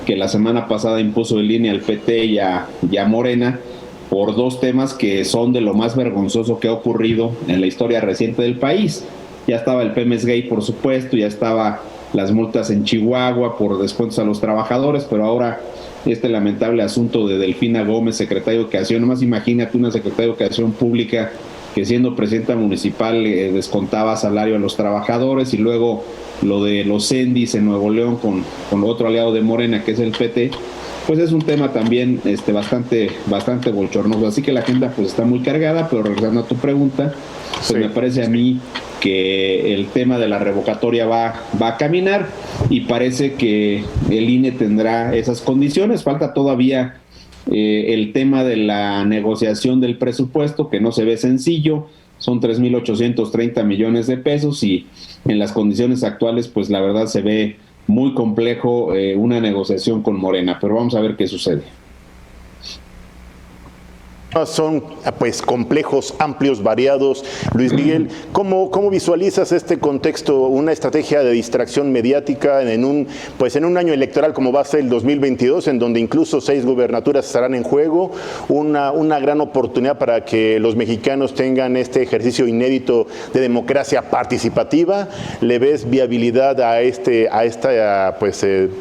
que la semana pasada impuso el INE al PT y a Morena, por dos temas que son de lo más vergonzoso que ha ocurrido en la historia reciente del país. Ya estaba el Pemex Gay, por supuesto, ya estaba las multas en Chihuahua por descuentos a los trabajadores, pero ahora este lamentable asunto de Delfina Gómez, secretaria de Educación. Nomás imagínate una secretaria de Educación Pública que, siendo presidenta municipal, descontaba salario a los trabajadores, y luego lo de los CENDIs en Nuevo León con otro aliado de Morena, que es el PT. Pues es un tema también bastante bochornoso. Así que la agenda pues está muy cargada, pero regresando a tu pregunta, pues sí, me parece a mí que el tema de la revocatoria va a caminar, y parece que el INE tendrá esas condiciones. Falta todavía el tema de la negociación del presupuesto, que no se ve sencillo. Son 3,830 millones de pesos, y en las condiciones actuales pues la verdad se ve muy complejo una negociación con Morena, pero vamos a ver qué sucede. Son pues complejos, amplios, variados. Luis Miguel, ¿cómo visualizas este contexto, una estrategia de distracción mediática en un año electoral como va a ser el 2022, en donde incluso 6 gubernaturas estarán en juego, una gran oportunidad para que los mexicanos tengan este ejercicio inédito de democracia participativa? ¿Le ves viabilidad a esta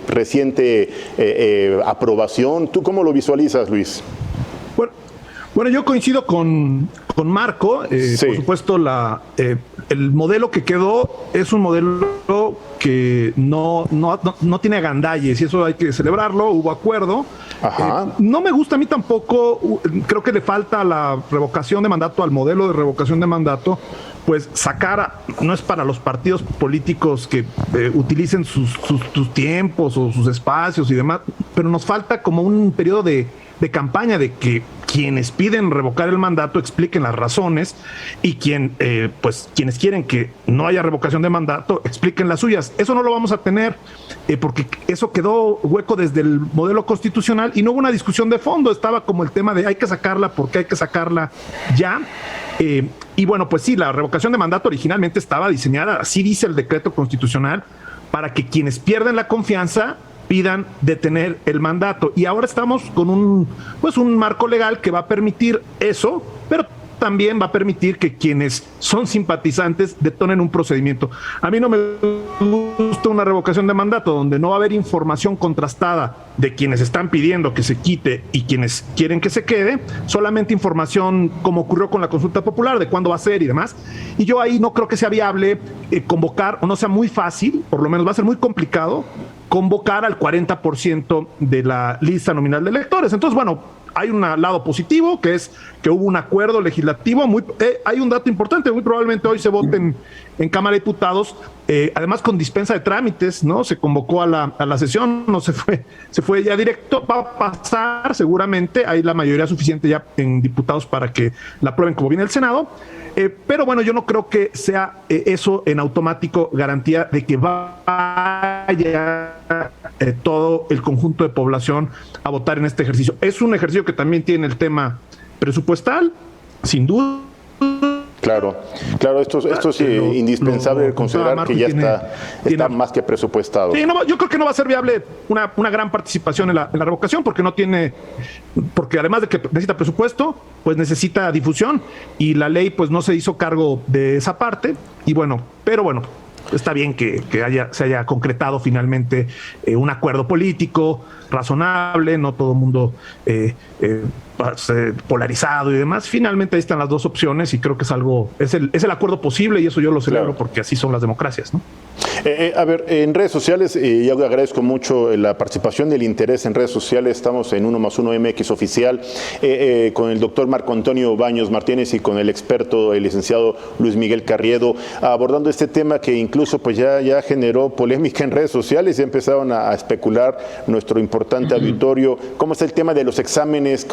reciente aprobación? ¿Tú cómo lo visualizas, Luis? Bueno, yo coincido con Marco. Sí. Por supuesto, el modelo que quedó es un modelo que no tiene agandalles, y eso hay que celebrarlo. Hubo acuerdo. No me gusta a mí tampoco, creo que le falta la revocación de mandato, al modelo de revocación de mandato, pues no es para los partidos políticos que utilicen sus tiempos o sus espacios y demás, pero nos falta como un periodo de campaña, de que quienes piden revocar el mandato expliquen las razones, y quienes quieren que no haya revocación de mandato expliquen las suyas. Eso no lo vamos a tener porque eso quedó hueco desde el modelo constitucional y no hubo una discusión de fondo. Estaba como el tema de hay que sacarla porque hay que sacarla ya. Y bueno, pues sí, la revocación de mandato originalmente estaba diseñada, así dice el decreto constitucional, para que quienes pierden la confianza pidan detener el mandato. Y ahora estamos con un marco legal que va a permitir eso, pero también va a permitir que quienes son simpatizantes detonen un procedimiento. A mí no me gusta una revocación de mandato donde no va a haber información contrastada de quienes están pidiendo que se quite y quienes quieren que se quede, solamente información como ocurrió con la consulta popular de cuándo va a ser y demás. Y yo ahí no creo que sea viable convocar, o no sea muy fácil, por lo menos va a ser muy complicado, convocar al 40% de la lista nominal de electores. Entonces, bueno, hay un lado positivo, que es que hubo un acuerdo legislativo. Hay un dato importante, muy probablemente hoy se vote en Cámara de Diputados, además con dispensa de trámites, ¿no? Se convocó a la sesión, no se fue ya directo, va a pasar seguramente, hay la mayoría suficiente ya en diputados para que la aprueben como viene el Senado. Pero bueno, yo no creo que sea eso en automático garantía de que vaya todo el conjunto de población a votar en este ejercicio. Es un ejercicio que también tiene el tema presupuestal, sin duda. Claro, esto es indispensable considerar que ya está más que presupuestado. Sí, yo creo que no va a ser viable una gran participación en la revocación, porque además de que necesita presupuesto, pues necesita difusión, y la ley pues no se hizo cargo de esa parte, pero bueno, está bien que se haya concretado finalmente un acuerdo político razonable, no todo el mundo polarizado y demás. Finalmente ahí están las dos opciones y creo que es el acuerdo posible, y eso yo lo celebro, claro, porque así son las democracias, ¿no? A ver, en redes sociales, yo agradezco mucho la participación y el interés en redes sociales. Estamos en 1+1 MX oficial con el doctor Marco Antonio Baños Martínez y con el experto, el licenciado Luis Miguel Carriedo, abordando este tema que incluso pues ya generó polémica en redes sociales. Ya empezaron a especular nuestro importante auditorio. ¿Cómo está el tema de los exámenes?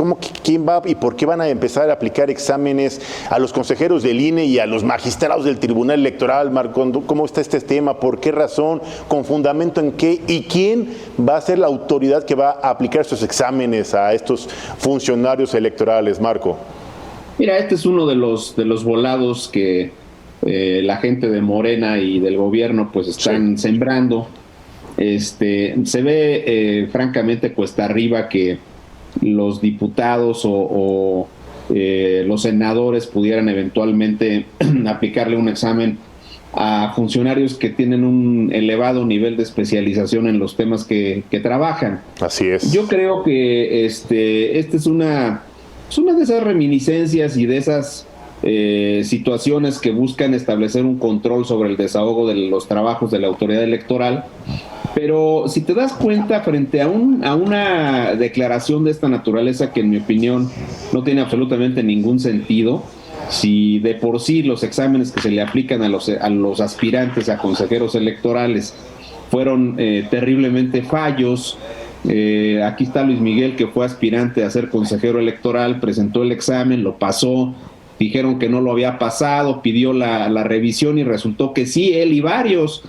¿Quién va y por qué van a empezar a aplicar exámenes a los consejeros del INE y a los magistrados del Tribunal Electoral? Marco, ¿cómo está este tema? ¿Por qué razón? ¿Con fundamento en qué? ¿Y quién va a ser la autoridad que va a aplicar estos exámenes a estos funcionarios electorales, Marco? Mira, este es uno de los volados que la gente de Morena y del gobierno pues están sembrando. Se ve francamente cuesta arriba que los diputados o los senadores pudieran eventualmente aplicarle un examen a funcionarios que tienen un elevado nivel de especialización en los temas que trabajan. Así es. Yo creo que este es una de esas reminiscencias y de esas situaciones que buscan establecer un control sobre el desahogo de los trabajos de la autoridad electoral. Pero si te das cuenta, frente a una declaración de esta naturaleza, que en mi opinión no tiene absolutamente ningún sentido, si de por sí los exámenes que se le aplican a los aspirantes a consejeros electorales fueron terriblemente fallos. Aquí está Luis Miguel, que fue aspirante a ser consejero electoral, presentó el examen, lo pasó, dijeron que no lo había pasado, pidió la revisión y resultó que sí, él y varios.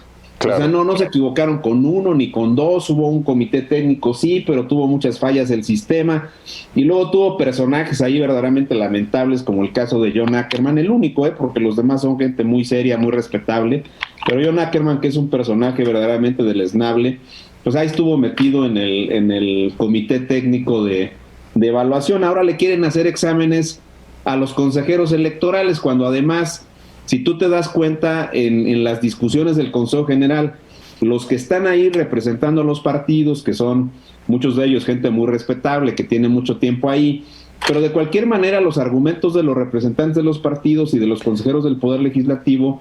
Claro. O sea, no se equivocaron con uno ni con dos, hubo un comité técnico, sí, pero tuvo muchas fallas el sistema, y luego tuvo personajes ahí verdaderamente lamentables, como el caso de John Ackerman, el único, porque los demás son gente muy seria, muy respetable, pero John Ackerman, que es un personaje verdaderamente deleznable, pues ahí estuvo metido en el comité técnico de evaluación. Ahora le quieren hacer exámenes a los consejeros electorales, cuando además, si tú te das cuenta en las discusiones del Consejo General, los que están ahí representando a los partidos, que son muchos de ellos gente muy respetable, que tiene mucho tiempo ahí, pero de cualquier manera los argumentos de los representantes de los partidos y de los consejeros del Poder Legislativo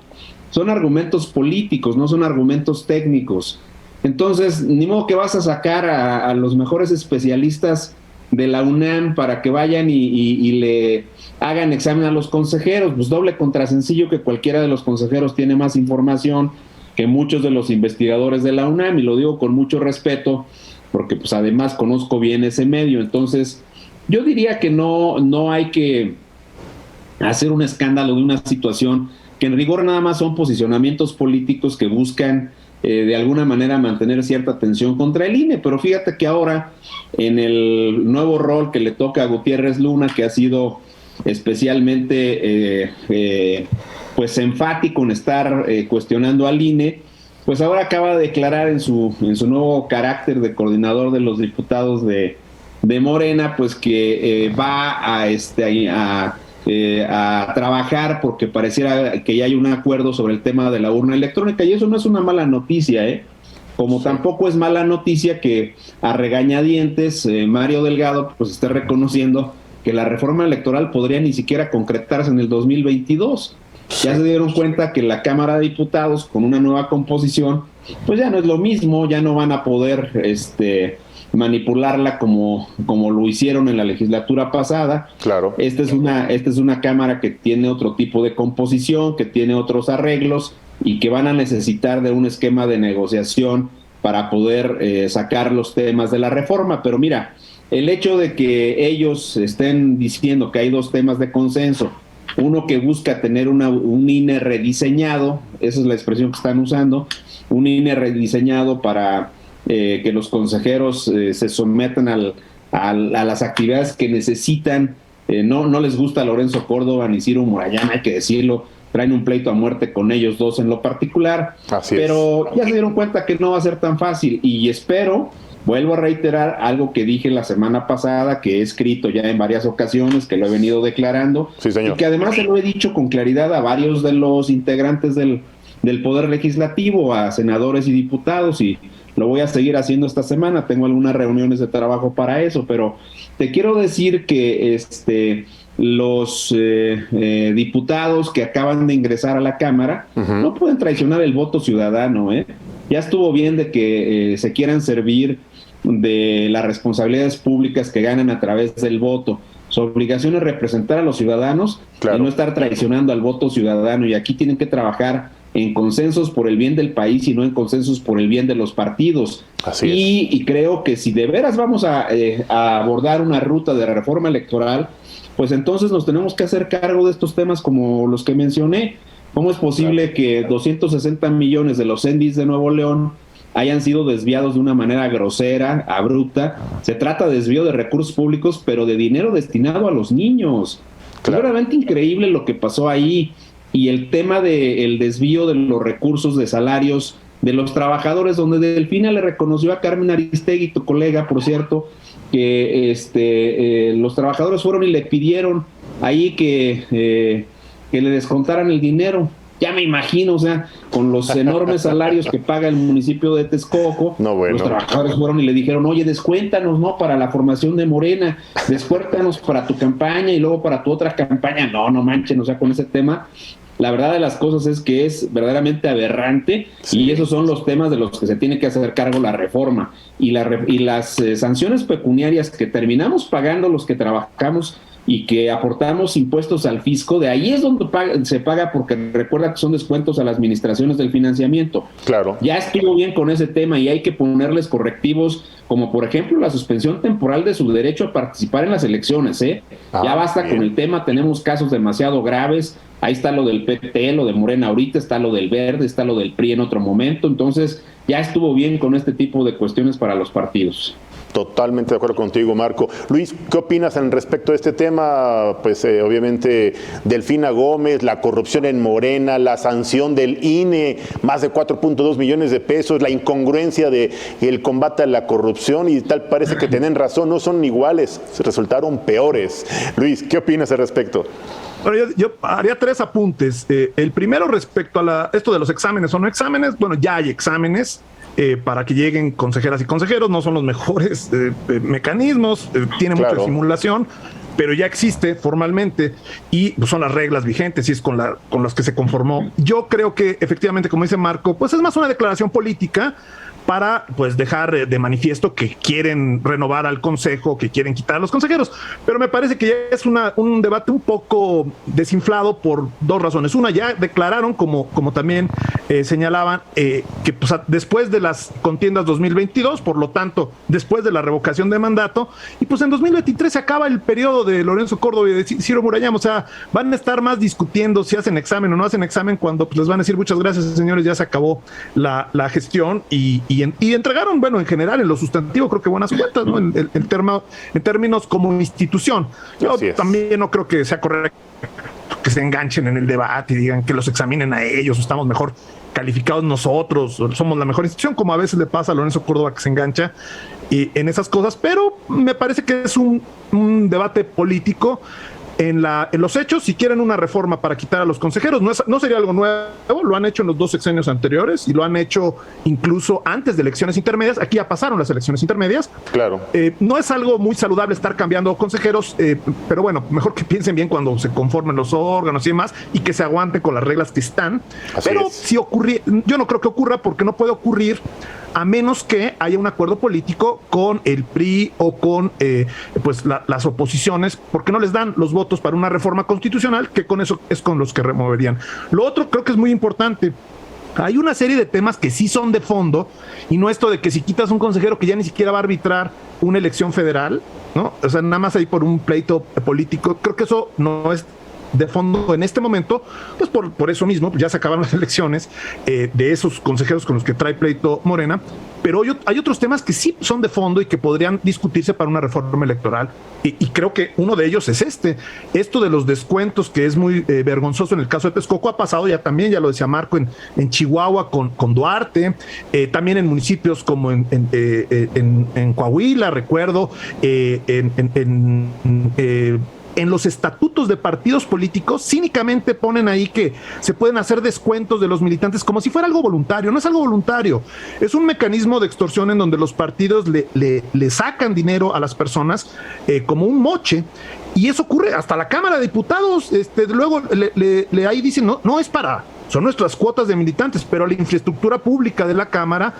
son argumentos políticos, no son argumentos técnicos. Entonces, ni modo que vas a sacar a los mejores especialistas de la UNAM para que vayan y le hagan examen a los consejeros. Pues doble contrasencillo que cualquiera de los consejeros tiene más información que muchos de los investigadores de la UNAM, y lo digo con mucho respeto porque pues además conozco bien ese medio. Entonces yo diría que no hay que hacer un escándalo de una situación que en rigor nada más son posicionamientos políticos que buscan de alguna manera mantener cierta tensión contra el INE, pero fíjate que ahora en el nuevo rol que le toca a Gutiérrez Luna, que ha sido especialmente pues enfático en estar cuestionando al INE, pues ahora acaba de declarar en su nuevo carácter de coordinador de los diputados de Morena, pues que va a trabajar porque pareciera que ya hay un acuerdo sobre el tema de la urna electrónica, y eso no es una mala noticia, como tampoco es mala noticia que a regañadientes Mario Delgado pues esté reconociendo que la reforma electoral podría ni siquiera concretarse en el 2022. Ya se dieron cuenta que la Cámara de Diputados, con una nueva composición, pues ya no es lo mismo, ya no van a poder manipularla como lo hicieron en la legislatura pasada. Claro. Esta es una Cámara que tiene otro tipo de composición, que tiene otros arreglos y que van a necesitar de un esquema de negociación para poder sacar los temas de la reforma. Pero mira, el hecho de que ellos estén diciendo que hay dos temas de consenso, uno que busca tener un INE rediseñado, esa es la expresión que están usando, un INE rediseñado para que los consejeros se sometan a las actividades que necesitan. No les gusta a Lorenzo Córdoba ni Ciro Murayama, hay que decirlo, traen un pleito a muerte con ellos dos en lo particular. Así pero es. Ya se dieron cuenta que no va a ser tan fácil, y espero, vuelvo a reiterar algo que dije la semana pasada, que he escrito ya en varias ocasiones, que lo he venido declarando, sí, señor, y que además se lo he dicho con claridad a varios de los integrantes del Poder Legislativo, a senadores y diputados, y lo voy a seguir haciendo esta semana. Tengo algunas reuniones de trabajo para eso, pero te quiero decir que los diputados que acaban de ingresar a la Cámara no pueden traicionar el voto ciudadano. Ya estuvo bien de que se quieran servir de las responsabilidades públicas que ganan a través del voto. Su obligación es representar a los ciudadanos, claro, y no estar traicionando al voto ciudadano, y aquí tienen que trabajar en consensos por el bien del país y no en consensos por el bien de los partidos. Así y creo que si de veras vamos a abordar una ruta de reforma electoral, pues entonces nos tenemos que hacer cargo de estos temas como los que mencioné. ¿Cómo es posible que 260 millones de los CENDIs de Nuevo León hayan sido desviados de una manera grosera, abrupta? Se trata de desvío de recursos públicos, pero de dinero destinado a los niños. Claro. Es realmente increíble lo que pasó ahí. Y el tema del desvío de los recursos de salarios de los trabajadores, donde Delfina le reconoció a Carmen Aristegui, tu colega, por cierto, que los trabajadores fueron y le pidieron ahí que le descontaran el dinero. Ya me imagino, o sea, con los enormes salarios que paga el municipio de Texcoco, los trabajadores fueron y le dijeron, oye, descuéntanos, ¿no?, para la formación de Morena, descuéntanos para tu campaña y luego para tu otra campaña. No manchen, o sea, con ese tema, la verdad de las cosas es que es verdaderamente aberrante, y esos son los temas de los que se tiene que hacer cargo la reforma. Y las sanciones pecuniarias que terminamos pagando los que trabajamos y que aportamos impuestos al fisco, de ahí es donde se paga, porque recuerda que son descuentos a las administraciones del financiamiento. Claro. Ya estuvo bien con ese tema y hay que ponerles correctivos, como por ejemplo la suspensión temporal de su derecho a participar en las elecciones. Ya basta con el tema, tenemos casos demasiado graves. ahí está lo del PT, lo de Morena ahorita, está lo del Verde, está lo del PRI en otro momento, entonces ya estuvo bien con este tipo de cuestiones para los partidos. Totalmente de acuerdo contigo, Marco. Luis, ¿qué opinas en respecto a este tema? Pues obviamente Delfina Gómez, la corrupción en Morena, la sanción del INE, más de 4.2 millones de pesos, la incongruencia del combate a la corrupción y tal, parece que tienen razón, no son iguales, resultaron peores. Luis, ¿qué opinas al respecto? Bueno, yo haría 3 apuntes. El primero respecto a esto de los exámenes o no exámenes. Bueno, ya hay exámenes para que lleguen consejeras y consejeros. No son los mejores mecanismos, tiene mucha simulación, pero ya existe formalmente y pues, son las reglas vigentes y es con las que se conformó. Yo creo que efectivamente, como dice Marco, pues es más una declaración política para pues dejar de manifiesto que quieren renovar al consejo, que quieren quitar a los consejeros, pero me parece que ya es un debate un poco desinflado por 2 razones. Una, ya declararon, como también señalaban, que pues, después de las contiendas 2022, por lo tanto, después de la revocación de mandato, y pues en 2023 se acaba el periodo de Lorenzo Córdoba y de Ciro Murayama, o sea, van a estar más discutiendo si hacen examen o no hacen examen cuando pues, les van a decir muchas gracias, señores, ya se acabó la gestión y entregaron, bueno, en general, en lo sustantivo, creo que buenas cuentas, ¿no? En términos como institución. Yo también no creo que sea correcto que se enganchen en el debate y digan que los examinen a ellos, estamos mejor calificados nosotros, somos la mejor institución, como a veces le pasa a Lorenzo Córdoba que se engancha en esas cosas, pero me parece que es un debate político. En los hechos, si quieren una reforma para quitar a los consejeros, no sería algo nuevo, lo han hecho en los 2 sexenios anteriores y lo han hecho incluso antes de elecciones intermedias. Aquí ya pasaron las elecciones intermedias. Claro. No es algo muy saludable estar cambiando consejeros, pero bueno, mejor que piensen bien cuando se conformen los órganos y demás y que se aguanten con las reglas que están. Pero si ocurre, yo no creo que ocurra porque no puede ocurrir a menos que haya un acuerdo político con el PRI o con pues las oposiciones, porque no les dan los votos para una reforma constitucional, que con eso es con los que removerían. Lo otro creo que es muy importante. Hay una serie de temas que sí son de fondo, y no esto de que si quitas un consejero que ya ni siquiera va a arbitrar una elección federal, ¿no? O sea, nada más ahí por un pleito político, creo que eso no es de fondo en este momento, pues por eso mismo, ya se acabaron las elecciones de esos consejeros con los que trae pleito Morena, pero hay otros temas que sí son de fondo y que podrían discutirse para una reforma electoral, y creo que uno de ellos es esto de los descuentos, que es muy vergonzoso en el caso de Texcoco. Ha pasado ya también, ya lo decía Marco, en Chihuahua con Duarte, también en municipios como en Coahuila, recuerdo, en los estatutos de partidos políticos cínicamente ponen ahí que se pueden hacer descuentos de los militantes como si fuera algo voluntario. No es algo voluntario, es un mecanismo de extorsión en donde los partidos le sacan dinero a las personas como un moche, y eso ocurre hasta la Cámara de Diputados. Luego ahí dicen, no es son nuestras cuotas de militantes, pero la infraestructura pública de la Cámara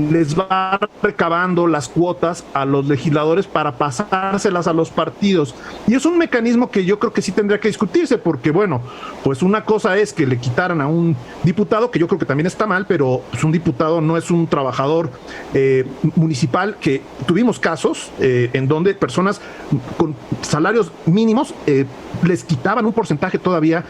les va recabando las cuotas a los legisladores para pasárselas a los partidos, y es un mecanismo que yo creo que sí tendría que discutirse, porque bueno, pues una cosa es que le quitaran a un diputado, que yo creo que también está mal, pero pues un diputado no es un trabajador municipal, que tuvimos casos en donde personas con salarios mínimos les quitaban un porcentaje todavía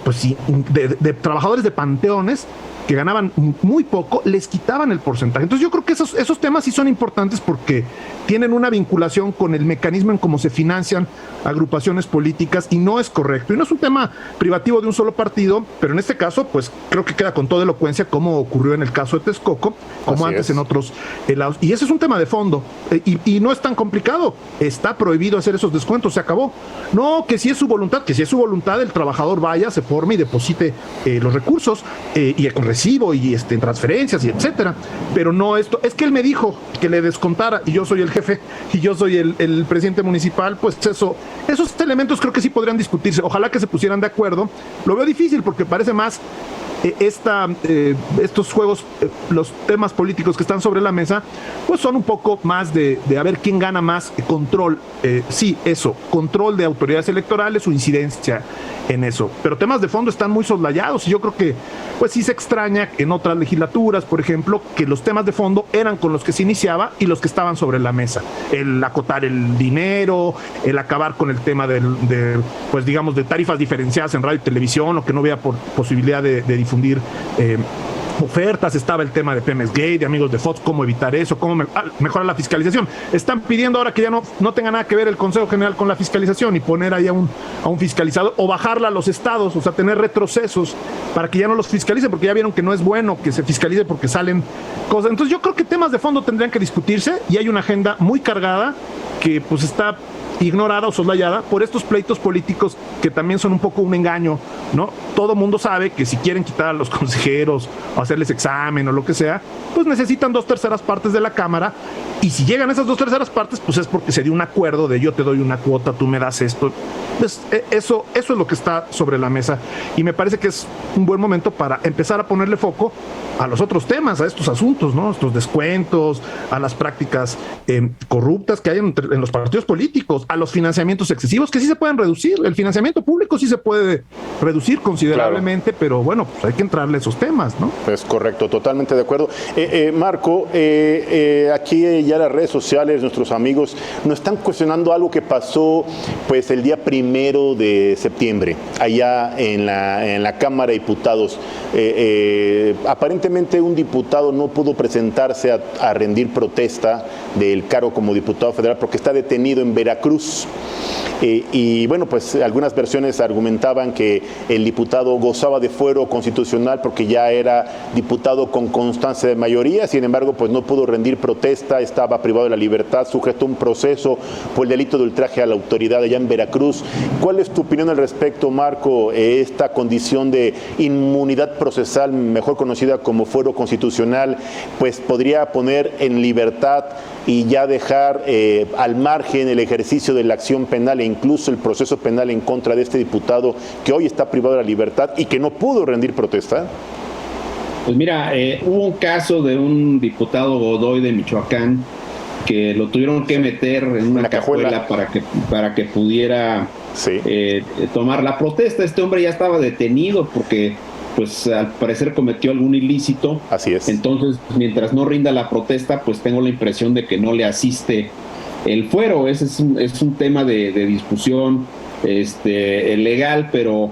pues sí, de trabajadores de panteones que ganaban muy poco, les quitaban el porcentaje. Entonces yo creo que esos temas sí son importantes porque tienen una vinculación con el mecanismo en cómo se financian agrupaciones políticas, y no es correcto. Y no es un tema privativo de un solo partido, pero en este caso, pues creo que queda con toda elocuencia, como ocurrió en el caso de Texcoco, como así antes en otros lados. Y ese es un tema de fondo, y no es tan complicado. Está prohibido hacer esos descuentos, se acabó. No, que si es su voluntad, el trabajador vaya, se forme y deposite los recursos, y con recibo y en transferencias y etcétera, pero no esto. Es que él me dijo que le descontara y yo soy el jefe y yo soy el presidente municipal. Pues esos elementos creo que sí podrían discutirse. Ojalá que se pusieran de acuerdo. Lo veo difícil porque parece más estos juegos, los temas políticos que están sobre la mesa, pues son un poco más de a ver quién gana más control, control de autoridades electorales, su incidencia en eso. Pero temas de fondo están muy soslayados y yo creo que pues sí se extraña en otras legislaturas, por ejemplo, que los temas de fondo eran con los que se iniciaba y los que estaban sobre la mesa. El acotar el dinero, el acabar con el tema de tarifas diferenciadas en radio y televisión, o que no había posibilidad de difundir ofertas. Estaba el tema de Pemex Gate, de amigos de Fox, cómo evitar eso, cómo mejorar la fiscalización. Están pidiendo ahora que ya no tenga nada que ver el Consejo General con la fiscalización y poner ahí a un fiscalizador, o bajarla a los estados, o sea, tener retrocesos para que ya no los fiscalicen, porque ya vieron que no es bueno que se fiscalice porque salen cosas. Entonces yo creo que temas de fondo tendrían que discutirse, y hay una agenda muy cargada que pues está ignorada o soslayada por estos pleitos políticos que también son un poco un engaño, ¿no? Todo mundo sabe que si quieren quitar a los consejeros o hacerles examen o lo que sea, pues necesitan 2/3 partes de la Cámara, y si llegan esas 2/3 partes, pues es porque se dio un acuerdo de yo te doy una cuota, tú me das esto. Pues eso es lo que está sobre la mesa, y me parece que es un buen momento para empezar a ponerle foco a los otros temas, a estos asuntos, ¿no? Estos descuentos, a las prácticas corruptas que hay en los partidos políticos, a los financiamientos excesivos que sí se pueden reducir. El financiamiento público sí se puede reducir considerablemente, claro, pero bueno, pues hay que entrarle a esos temas, ¿no? Es correcto, totalmente de acuerdo. Marco, aquí ya las redes sociales, nuestros amigos nos están cuestionando algo que pasó pues el día 1 de septiembre, allá en la Cámara de Diputados. Aparentemente un diputado no pudo presentarse a rendir protesta del cargo como diputado federal porque está detenido en Veracruz. Y bueno, pues algunas versiones argumentaban que el diputado gozaba de fuero constitucional porque ya era diputado con constancia de mayoría. Sin embargo, pues no pudo rendir protesta, estaba privado de la libertad, sujeto a un proceso por el delito de ultraje a la autoridad allá en Veracruz. ¿Cuál es tu opinión al respecto, Marco? Esta condición de inmunidad procesal, mejor conocida como fuero constitucional, pues podría poner en libertad y ya dejar al margen el ejercicio de la acción penal e incluso el proceso penal en contra de este diputado que hoy está privado de la libertad y que no pudo rendir protesta. Pues mira, hubo un caso de un diputado Godoy de Michoacán que lo tuvieron que meter en una cajuela para que pudiera tomar la protesta. Este hombre ya estaba detenido porque pues al parecer cometió algún ilícito. Así es. Entonces, mientras no rinda la protesta, pues tengo la impresión de que no le asiste el fuero. Ese es un tema de discusión legal, pero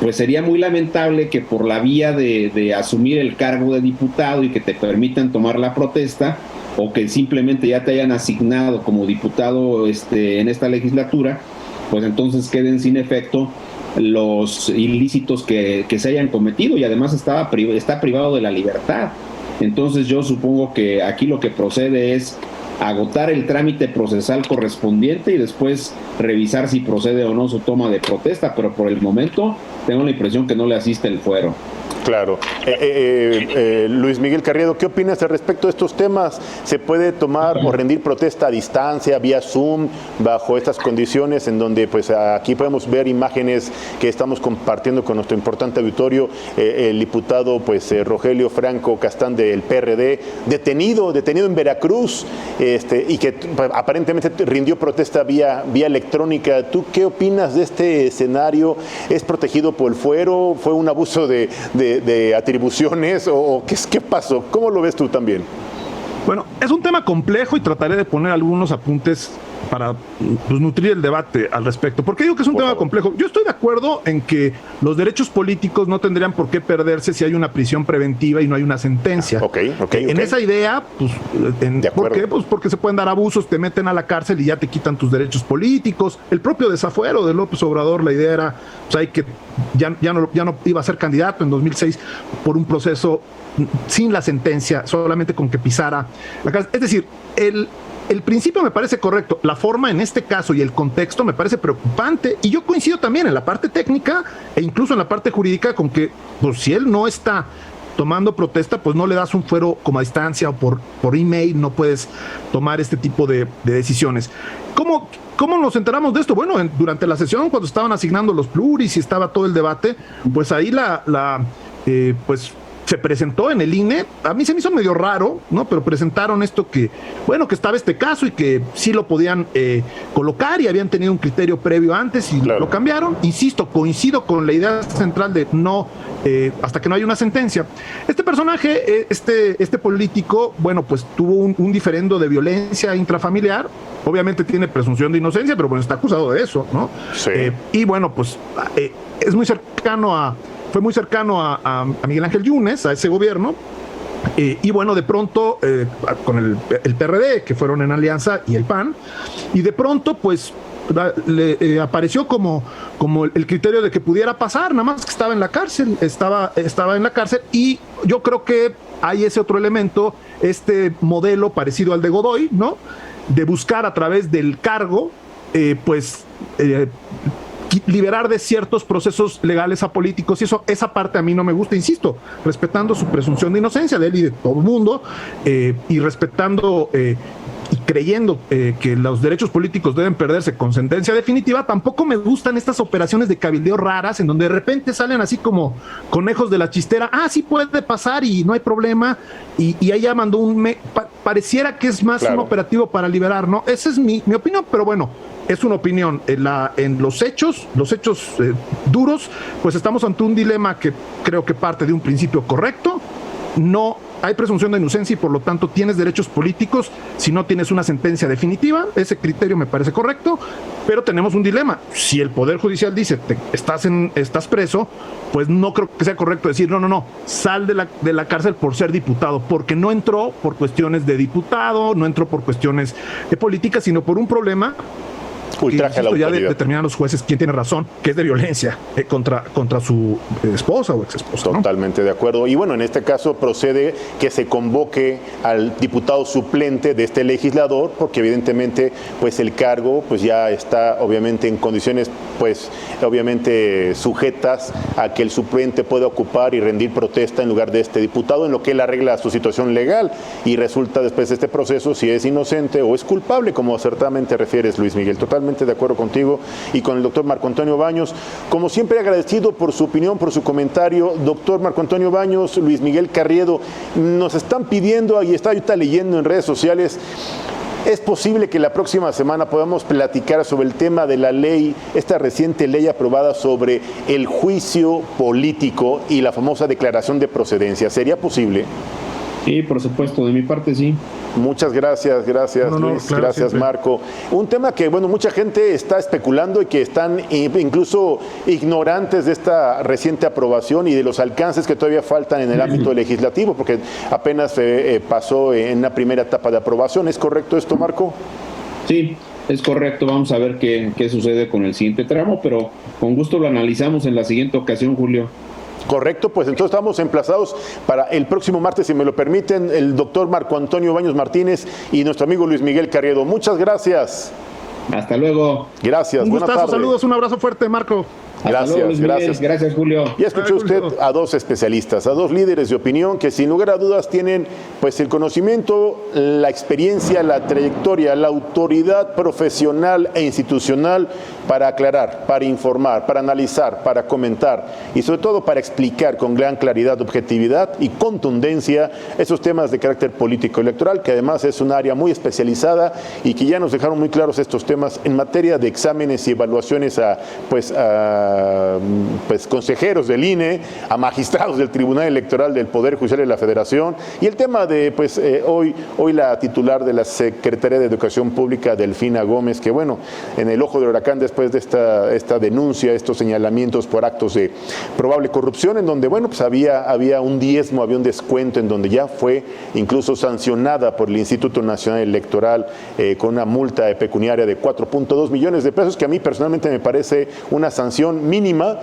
pues sería muy lamentable que por la vía de asumir el cargo de diputado y que te permitan tomar la protesta, o que simplemente ya te hayan asignado como diputado en esta legislatura, pues entonces queden sin efecto los ilícitos que se hayan cometido, y además está privado de la libertad. Entonces yo supongo que aquí lo que procede es agotar el trámite procesal correspondiente y después revisar si procede o no su toma de protesta, pero por el momento tengo la impresión que no le asiste el fuero. Claro. Luis Miguel Carriedo, ¿qué opinas al respecto de estos temas? ¿Se puede tomar o rendir protesta a distancia, vía Zoom, bajo estas condiciones en donde pues aquí podemos ver imágenes que estamos compartiendo con nuestro importante auditorio? El diputado pues Rogelio Franco Castán del PRD, detenido en Veracruz, y que aparentemente rindió protesta vía electrónica. ¿Tú qué opinas de este escenario? ¿Es protegido por el fuero? ¿Fue un abuso de atribuciones o qué pasó? ¿Cómo lo ves tú también? Bueno, es un tema complejo y trataré de poner algunos apuntes para pues, nutrir el debate al respecto. ¿Por qué digo que es un tema complejo? Yo estoy de acuerdo en que los derechos políticos no tendrían por qué perderse si hay una prisión preventiva y no hay una sentencia. En esa idea, pues, ¿por qué? Pues porque se pueden dar abusos, te meten a la cárcel y ya te quitan tus derechos políticos. El propio desafuero de López Obrador, la idea era, pues, hay que ya no iba a ser candidato en 2006 por un proceso sin la sentencia, solamente con que pisara la cárcel. Es decir, el principio me parece correcto, la forma en este caso y el contexto me parece preocupante, y yo coincido también en la parte técnica e incluso en la parte jurídica con que pues, si él no está tomando protesta, pues no le das un fuero como a distancia o por email, no puedes tomar este tipo de decisiones. ¿Cómo nos enteramos de esto? Bueno, durante la sesión, cuando estaban asignando los pluris y estaba todo el debate, pues ahí pues se presentó en el INE. A mí se me hizo medio raro, ¿no? Pero presentaron esto que, bueno, que estaba este caso y que sí lo podían colocar y habían tenido un criterio previo antes y lo cambiaron. Insisto, coincido con la idea central de no, hasta que no haya una sentencia. Este personaje, este político, bueno, pues tuvo un diferendo de violencia intrafamiliar. Obviamente tiene presunción de inocencia, pero bueno, está acusado de eso, ¿no? Sí. Y bueno, pues es muy cercano fue muy cercano a Miguel Ángel Yunes, a ese gobierno, y bueno, de pronto con el PRD, que fueron en alianza, y el PAN, y de pronto pues le apareció como el criterio de que pudiera pasar, nada más que estaba en la cárcel, estaba en la cárcel, y yo creo que hay ese otro elemento, este modelo parecido al de Godoy, ¿no? De buscar a través del cargo, liberar de ciertos procesos legales a políticos, y esa parte a mí no me gusta, insisto, respetando su presunción de inocencia de él y de todo el mundo, y respetando y creyendo que los derechos políticos deben perderse con sentencia definitiva. Tampoco me gustan estas operaciones de cabildeo raras en donde de repente salen así como conejos de la chistera, sí puede pasar y no hay problema, y ahí ya mandó pareciera que es más un operativo para liberar, ¿no? Esa es mi opinión, pero bueno, es una opinión. En los hechos duros, pues estamos ante un dilema que creo que parte de un principio correcto. No hay presunción de inocencia y por lo tanto tienes derechos políticos si no tienes una sentencia definitiva. Ese criterio me parece correcto, pero tenemos un dilema. Si el Poder Judicial dice estás preso, pues no creo que sea correcto decir no, sal de la cárcel por ser diputado, porque no entró por cuestiones de diputado, no entró por cuestiones de política, sino por un problema ultraje a la autoridad. Ya determinan los jueces quién tiene razón, que es de violencia contra su esposa o exesposa. Totalmente de acuerdo. Y bueno, en este caso procede que se convoque al diputado suplente de este legislador, porque evidentemente pues el cargo pues ya está obviamente en condiciones pues obviamente sujetas a que el suplente pueda ocupar y rendir protesta en lugar de este diputado, en lo que él arregla su situación legal y resulta después de este proceso si es inocente o es culpable, como acertadamente refieres, Luis Miguel. Totalmente de acuerdo contigo y con el doctor Marco Antonio Baños. Como siempre, agradecido por su opinión, por su comentario. Doctor Marco Antonio Baños, Luis Miguel Carriedo, nos están pidiendo, y está ahorita leyendo en redes sociales, ¿es posible que la próxima semana podamos platicar sobre el tema de la ley, esta reciente ley aprobada sobre el juicio político y la famosa declaración de procedencia? ¿Sería posible? Sí, por supuesto, de mi parte sí. Muchas gracias Luis, claro, gracias siempre. Marco. Un tema que, bueno, mucha gente está especulando y que están incluso ignorantes de esta reciente aprobación y de los alcances que todavía faltan en el ámbito legislativo, porque apenas pasó en una primera etapa de aprobación. ¿Es correcto esto, Marco? Sí, es correcto. Vamos a ver qué sucede con el siguiente tramo, pero con gusto lo analizamos en la siguiente ocasión, Julio. Correcto, pues entonces estamos emplazados para el próximo martes, si me lo permiten, el doctor Marco Antonio Baños Martínez y nuestro amigo Luis Miguel Carriedo. Muchas gracias. Hasta luego. Gracias, buenas tardes. Saludos, un abrazo fuerte, Marco. Gracias, gracias. Gracias, Julio. Ya escuchó usted a dos especialistas, a dos líderes de opinión que sin lugar a dudas tienen pues el conocimiento, la experiencia, la trayectoria, la autoridad profesional e institucional para aclarar, para informar, para analizar, para comentar y sobre todo para explicar con gran claridad, objetividad y contundencia esos temas de carácter político electoral, que además es un área muy especializada y que ya nos dejaron muy claros estos temas en materia de exámenes y evaluaciones a consejeros del INE, a magistrados del Tribunal Electoral del Poder Judicial de la Federación, y el tema de hoy la titular de la Secretaría de Educación Pública, Delfina Gómez, que bueno, en el ojo del huracán después de esta denuncia, estos señalamientos por actos de probable corrupción, en donde bueno, pues había un diezmo, había un descuento, en donde ya fue incluso sancionada por el Instituto Nacional Electoral con una multa pecuniaria de 4.2 millones de pesos, que a mí personalmente me parece una sanción mínima.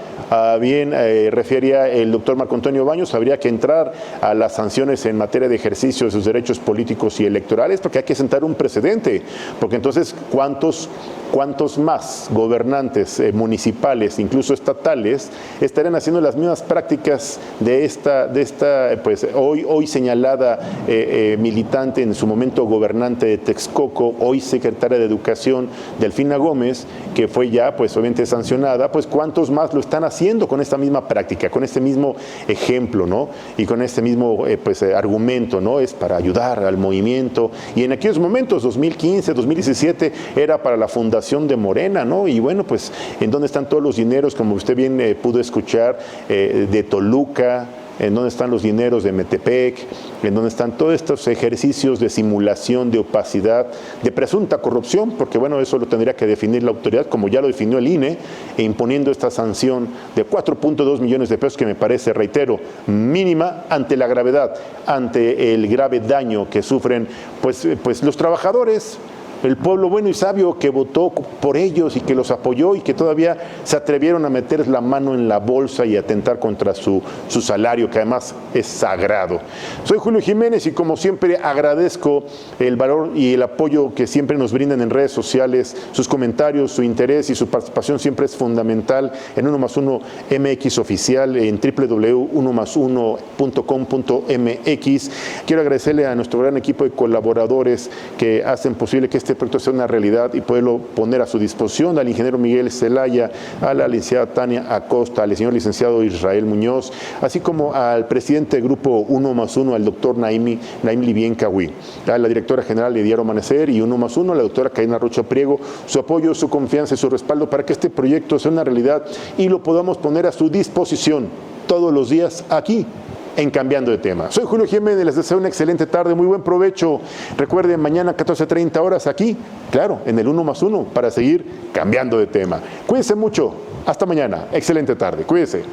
Bien refería el doctor Marco Antonio Baños, habría que entrar a las sanciones en materia de ejercicio de sus derechos políticos y electorales, porque hay que sentar un precedente, porque entonces ¿cuántos ¿cuántos más gobernantes municipales, incluso estatales, estarían haciendo las mismas prácticas de esta pues hoy señalada militante, en su momento gobernante de Texcoco, hoy secretaria de Educación, Delfina Gómez, que fue ya pues obviamente sancionada? Pues ¿cuántos más lo están haciendo con esta misma práctica, con este mismo ejemplo, ¿no? Y con este mismo argumento, ¿no? Es para ayudar al movimiento. Y en aquellos momentos, 2015, 2017, era para la fundación de Morena, ¿no? Y bueno, pues ¿en dónde están todos los dineros, como usted bien pudo escuchar, de Toluca? ¿En dónde están los dineros de Metepec? ¿En dónde están todos estos ejercicios de simulación, de opacidad, de presunta corrupción? Porque bueno, eso lo tendría que definir la autoridad, como ya lo definió el INE, imponiendo esta sanción de 4.2 millones de pesos, que me parece, reitero, mínima ante la gravedad, ante el grave daño que sufren pues los trabajadores, el pueblo bueno y sabio que votó por ellos y que los apoyó y que todavía se atrevieron a meter la mano en la bolsa y atentar contra su salario, que además es sagrado. Soy Julio Jiménez y como siempre agradezco el valor y el apoyo que siempre nos brindan en redes sociales, sus comentarios, su interés y su participación siempre es fundamental en 1+1 MX oficial, en www.1más1.com.mx. Quiero agradecerle a nuestro gran equipo de colaboradores que hacen posible que este proyecto sea una realidad y poderlo poner a su disposición, al ingeniero Miguel Zelaya, a la licenciada Tania Acosta, al señor licenciado Israel Muñoz, así como al presidente del grupo 1+1, al doctor Naim Libien-Cahui, a la directora general de Diario Amanecer y 1+1, a la doctora Karina Rocha Priego, su apoyo, su confianza y su respaldo para que este proyecto sea una realidad y lo podamos poner a su disposición todos los días aquí en Cambiando de Tema. Soy Julio Jiménez, les deseo una excelente tarde, muy buen provecho. Recuerden, mañana 14:30 horas aquí, claro, en el 1+1, para seguir cambiando de tema. Cuídense mucho, hasta mañana, excelente tarde, cuídense.